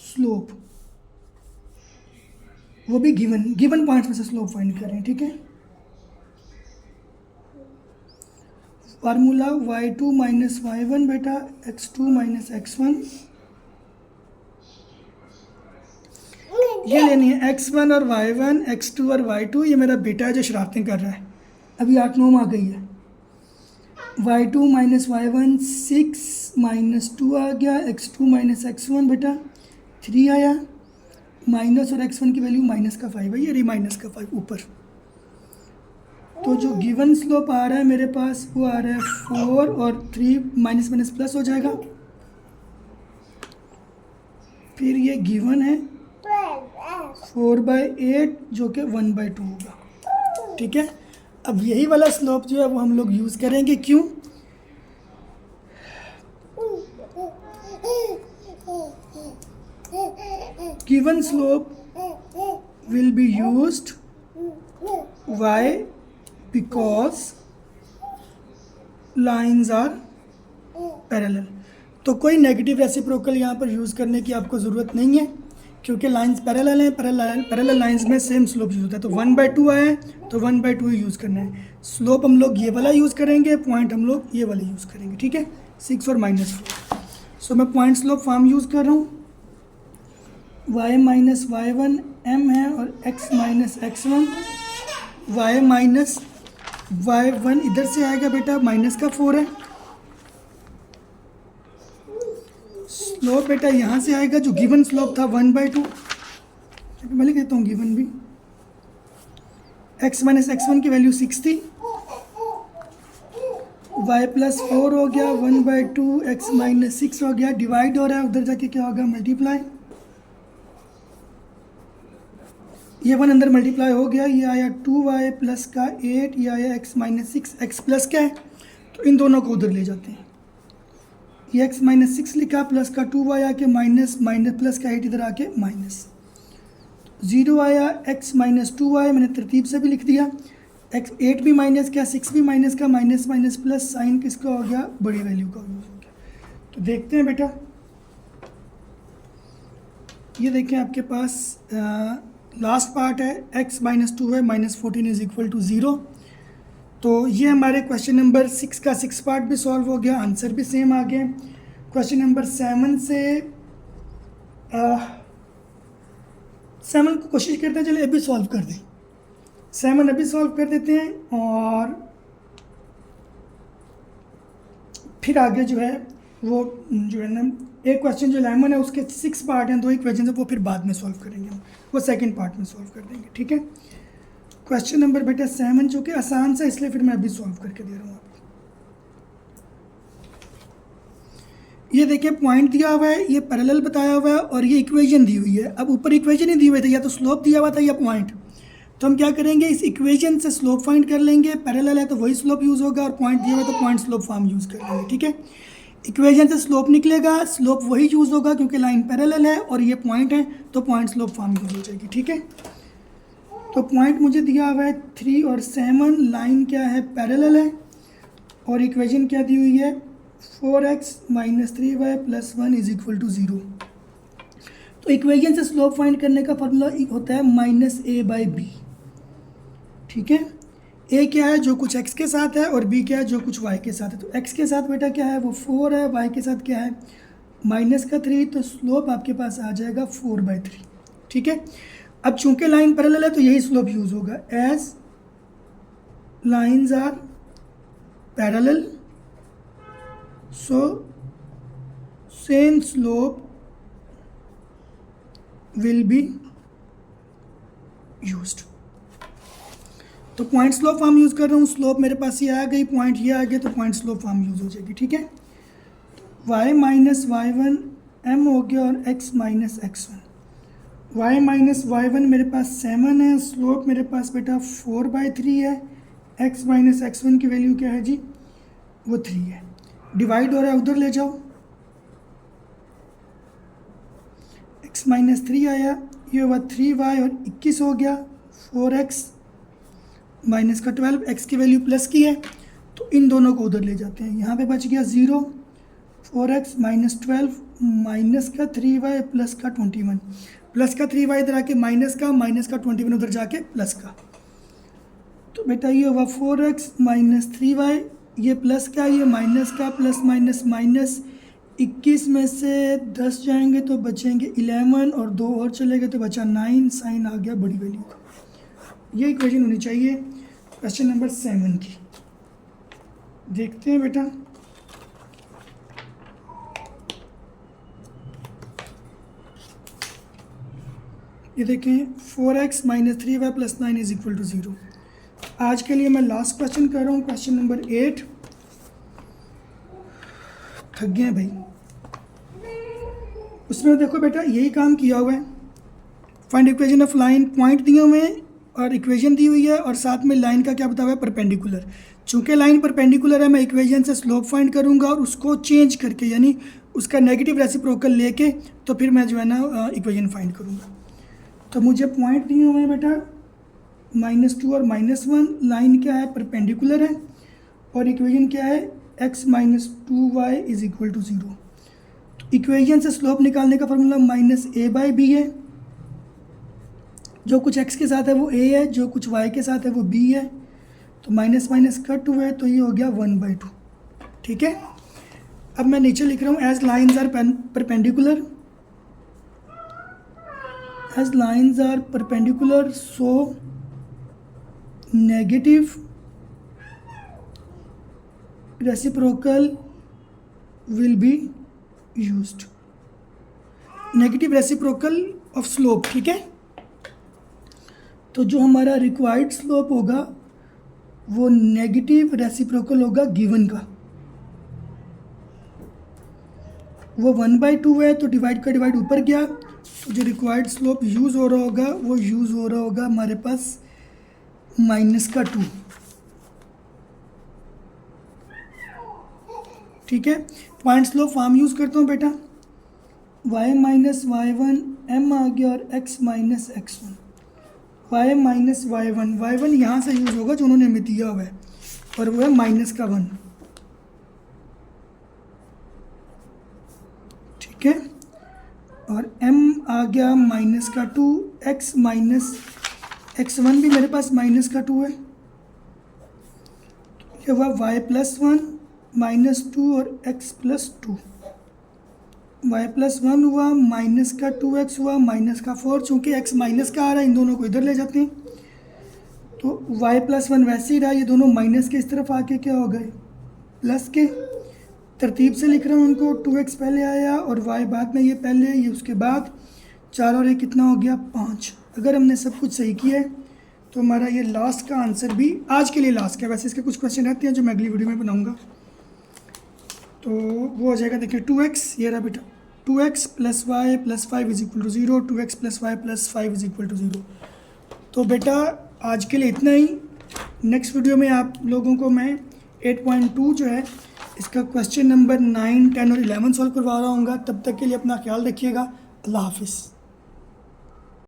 स्लोप, वो भी गिवन पॉइंट्स में से स्लोप फाइंड कर रहे हैं। ठीक है, फार्मूला y2 माइनस y1 बेटा, x2 माइनस x1, ये लेनी है x1 और y1, x2 और y2। ये मेरा बेटा है जो शरारतें कर रहा है, अभी 8-9 आ गई है। y2 माइनस y1 6 माइनस 2 आ गया, x2 माइनस x1 बेटा 3 आया, माइनस और x1 की वैल्यू -5 है, ये रही -5 ऊपर। तो जो गिवन स्लोप आ रहा है मेरे पास वो आ रहा है 4 और 3 माइनस प्लस हो जाएगा। फिर ये गिवन है 4/8 जो कि 1/2 होगा। ठीक है, अब यही वाला स्लोप जो है वो हम लोग यूज़ करेंगे। क्यों? given slope will be used. Why? Because lines are parallel. तो कोई नेगेटिव रेसिप्रोकल यहाँ पर यूज़ करने की आपको ज़रूरत नहीं है, क्योंकि लाइंस पैरेलल हैं. पैरेलल लाइंस में सेम स्लोप यूज़ होता है. तो 1/2 आया है तो 1/2 ही यूज़ करना है. स्लोप हम लोग ये वाला यूज़ करेंगे, पॉइंट हम लोग ये वाला यूज़ करेंगे. ठीक है, 6 और -4. सो मैं पॉइंट स्लोप फॉर्म यूज़ कर रहा हूँ. y माइनस y1 m है और x minus x1. y minus y1 इधर से आएगा बेटा, माइनस का 4 है. स्लोप बेटा यहाँ से आएगा, जो गिवन स्लोप था 1/2. मैं लिख देता हूँ गिवन भी. x माइनस x1 की वैल्यू 6 थी. y प्लस 4 हो गया, 1/2 x माइनस 6 हो गया. डिवाइड हो रहा है, उधर जाके क्या होगा, मल्टीप्लाई. ये 1 अंदर मल्टीप्लाई हो गया. ये आया 2y प्लस का 8, ये आया x माइनस 6. x प्लस क्या है, तो इन दोनों को उधर ले जाते हैं. ये x माइनस 6 लिखा, प्लस का 2y आके माइनस, माइनस प्लस का 8 इधर आके माइनस. 0 आया, x माइनस 2y मैंने तरतीब से भी लिख दिया. x 8 भी माइनस का, 6 भी माइनस का, माइनस माइनस प्लस, साइन किसका हो गया, बड़ी वैल्यू का यूज़ हो गया. तो देखते हैं बेटा, ये देखें आपके पास लास्ट पार्ट है, x माइनस 2 है, -14 इज इक्वल टू 0. तो ये हमारे क्वेश्चन नंबर 6 का 6 पार्ट भी सॉल्व हो गया. आंसर भी सेम आ गए. क्वेश्चन नंबर 7 से 7 को कोशिश करते हैं, चलिए अभी सॉल्व कर दें. 7 अभी सॉल्व कर देते हैं और फिर आगे जो है वो जो है ना, एक क्वेश्चन जो 11 है उसके 6 पार्ट हैं, 2 इक्वेशन है, वो फिर बाद में सॉल्व करेंगे हम, वो सेकंड पार्ट में सॉल्व कर देंगे. ठीक है, क्वेश्चन नंबर बेटा 7 जो कि आसान सा, इसलिए फिर मैं अभी सॉल्व करके दे रहा हूँ आपको. ये देखिए पॉइंट दिया हुआ है, ये पैरेलल बताया हुआ है और ये इक्वेशन दी हुई है. अब ऊपर इक्वेशन ही दी हुई थी, या तो स्लोप दिया हुआ था या पॉइंट. तो हम क्या करेंगे, इस इक्वेशन से स्लोप फाइंड कर लेंगे. पैरेलल है तो वही स्लोप यूज़ होगा, और पॉइंट दिया हुआ तो पॉइंट स्लोप फॉर्म यूज़ कर लेंगे. ठीक है, इक्वेशन से स्लोप निकलेगा, स्लोप वही यूज़ होगा क्योंकि लाइन पैरेलल है और ये पॉइंट है, तो पॉइंट स्लोप फॉर्म यूज़ हो जाएगी. ठीक है, तो पॉइंट मुझे दिया हुआ है 3 और 7. लाइन क्या है, पैरेलल है. और इक्वेशन क्या दी हुई है, 4x minus 3y plus 1 is equal to 0. तो इक्वेशन से स्लोप फाइंड करने का फॉर्मूला होता है -a/b. ठीक है, a क्या है, जो कुछ x के साथ है, और b क्या है, जो कुछ y के साथ है. तो x के साथ बेटा क्या है, वो 4 है. y के साथ क्या है, माइनस का 3. तो स्लोप आपके पास आ जाएगा 4/3. ठीक है, अब चूंकि लाइन पैरेलल है तो यही स्लोप यूज़ होगा. As lines are parallel so same slope will be used. तो पॉइंट स्लोप फॉर्म यूज़ कर रहा हूँ. स्लोप मेरे पास ये आ गई, पॉइंट ये आ गया, तो पॉइंट स्लोप फॉर्म यूज़ हो जाएगी. ठीक है, y माइनस y1 m हो गया और x minus x1. y minus y1 मेरे पास 7 है. स्लोप मेरे पास बेटा 4/3 है. x माइनस x1 की वैल्यू क्या है जी, वो 3 है. डिवाइड हो रहा है, उधर ले जाओ. x माइनस 3 आया, ये हुआ 3y और 21 हो गया. 4x माइनस का 12, x की वैल्यू प्लस की है, तो इन दोनों को उधर ले जाते हैं. यहाँ पे बच गया 0. 4x माइनस 12 माइनस का 3y प्लस का 21. प्लस का 3y इधर आके माइनस का 21 उधर जाके प्लस का. तो बेटा ये हुआ 4x माइनस 3y, ये प्लस का, ये माइनस का, प्लस माइनस माइनस. 21 में से 10 जाएंगे तो बचेंगे 11 और 2 और चले गए तो बचा 9. साइन आ गया बड़ी वैल्यू का. ये इक्वेशन होनी चाहिए क्वेश्चन नंबर 7 की. देखते हैं बेटा, ये देखें 4x minus 3y plus 9 is equal to 0. आज के लिए मैं लास्ट क्वेश्चन कर रहा हूँ, क्वेश्चन नंबर 8. थक गए हैं भाई. उसमें देखो बेटा यही काम किया हुआ है. Find equation of line, point दिए हुए हैं और इक्वेशन दी हुई है, और साथ में लाइन का क्या बताया हुआ है, परपेंडिकुलर. चूँकि लाइन परपेंडिकुलर है, मैं इक्वेशन से स्लोप फाइंड करूँगा और उसको चेंज करके, यानी उसका नेगेटिव रेसिप्रोकल लेके तो फिर मैं जो है ना इक्वेशन फाइंड करूँगा। तो मुझे पॉइंट दिए हुए हैं बेटा -2 और -1, लाइन क्या है परपेंडिकुलर है, और इक्वेशन क्या है x - 2y is equal to 0। तो इक्वेशन से स्लोप निकालने का फॉर्मूला -a/b है, जो कुछ x के साथ है वो a है, जो कुछ y के साथ है वो b है, तो माइनस माइनस कट हुआ है तो ये हो गया 1/2। ठीक है, अब मैं नीचे लिख रहा हूँ as lines are perpendicular, as lines are perpendicular so negative reciprocal will be used, negative reciprocal of slope। ठीक है, तो जो हमारा रिक्वायर्ड स्लोप होगा वो नेगेटिव रेसिप्रोकल होगा गिवन का, वो 1/2 है तो डिवाइड का डिवाइड ऊपर गया, तो जो रिक्वायर्ड स्लोप यूज़ हो रहा होगा वो यूज़ हो रहा होगा हमारे पास -2। ठीक है, पॉइंट स्लोप फॉर्म यूज़ करता हूँ बेटा, y - y1 m आ गया और x - x1, y - y1 यहाँ से यूज़ होगा जो उन्होंने हमें दिया हुआ है, और वो है -1। ठीक है, और m आ गया -2, x - x1 भी मेरे पास -2 है, ये हुआ y + 1 -2 और x + 2, y + 1 हुआ, -2x हुआ, -4, चूँकि x माइनस का आ रहा है इन दोनों को इधर ले जाते हैं, तो y + 1 वैसे ही रहा, ये दोनों माइनस के इस तरफ आके क्या हो गए प्लस के, तरतीब से लिख रहा हूँ उनको, 2x पहले आया और y बाद में, ये पहले ये उसके बाद, 4 और 1 कितना हो गया 5। अगर हमने सब कुछ सही किया है तो हमारा ये लास्ट का आंसर भी आज के लिए लास्ट का है, वैसे इसके कुछ क्वेश्चन रहते हैं जो मैं अगली वीडियो में बनाऊँगा, तो वो हो जाएगा। देखिए 2x, ये रहा बेटा 2x + y + 5 is equal to 0, 2x + y + 5 is equal to 0। तो बेटा आज के लिए इतना ही, नेक्स्ट वीडियो में आप लोगों को मैं 8.2 जो है इसका क्वेश्चन नंबर 9, 10 और 11 सॉल्व करवा रहा हूँ। तब तक के लिए अपना ख्याल रखिएगा। अल्लाह हाफिज़।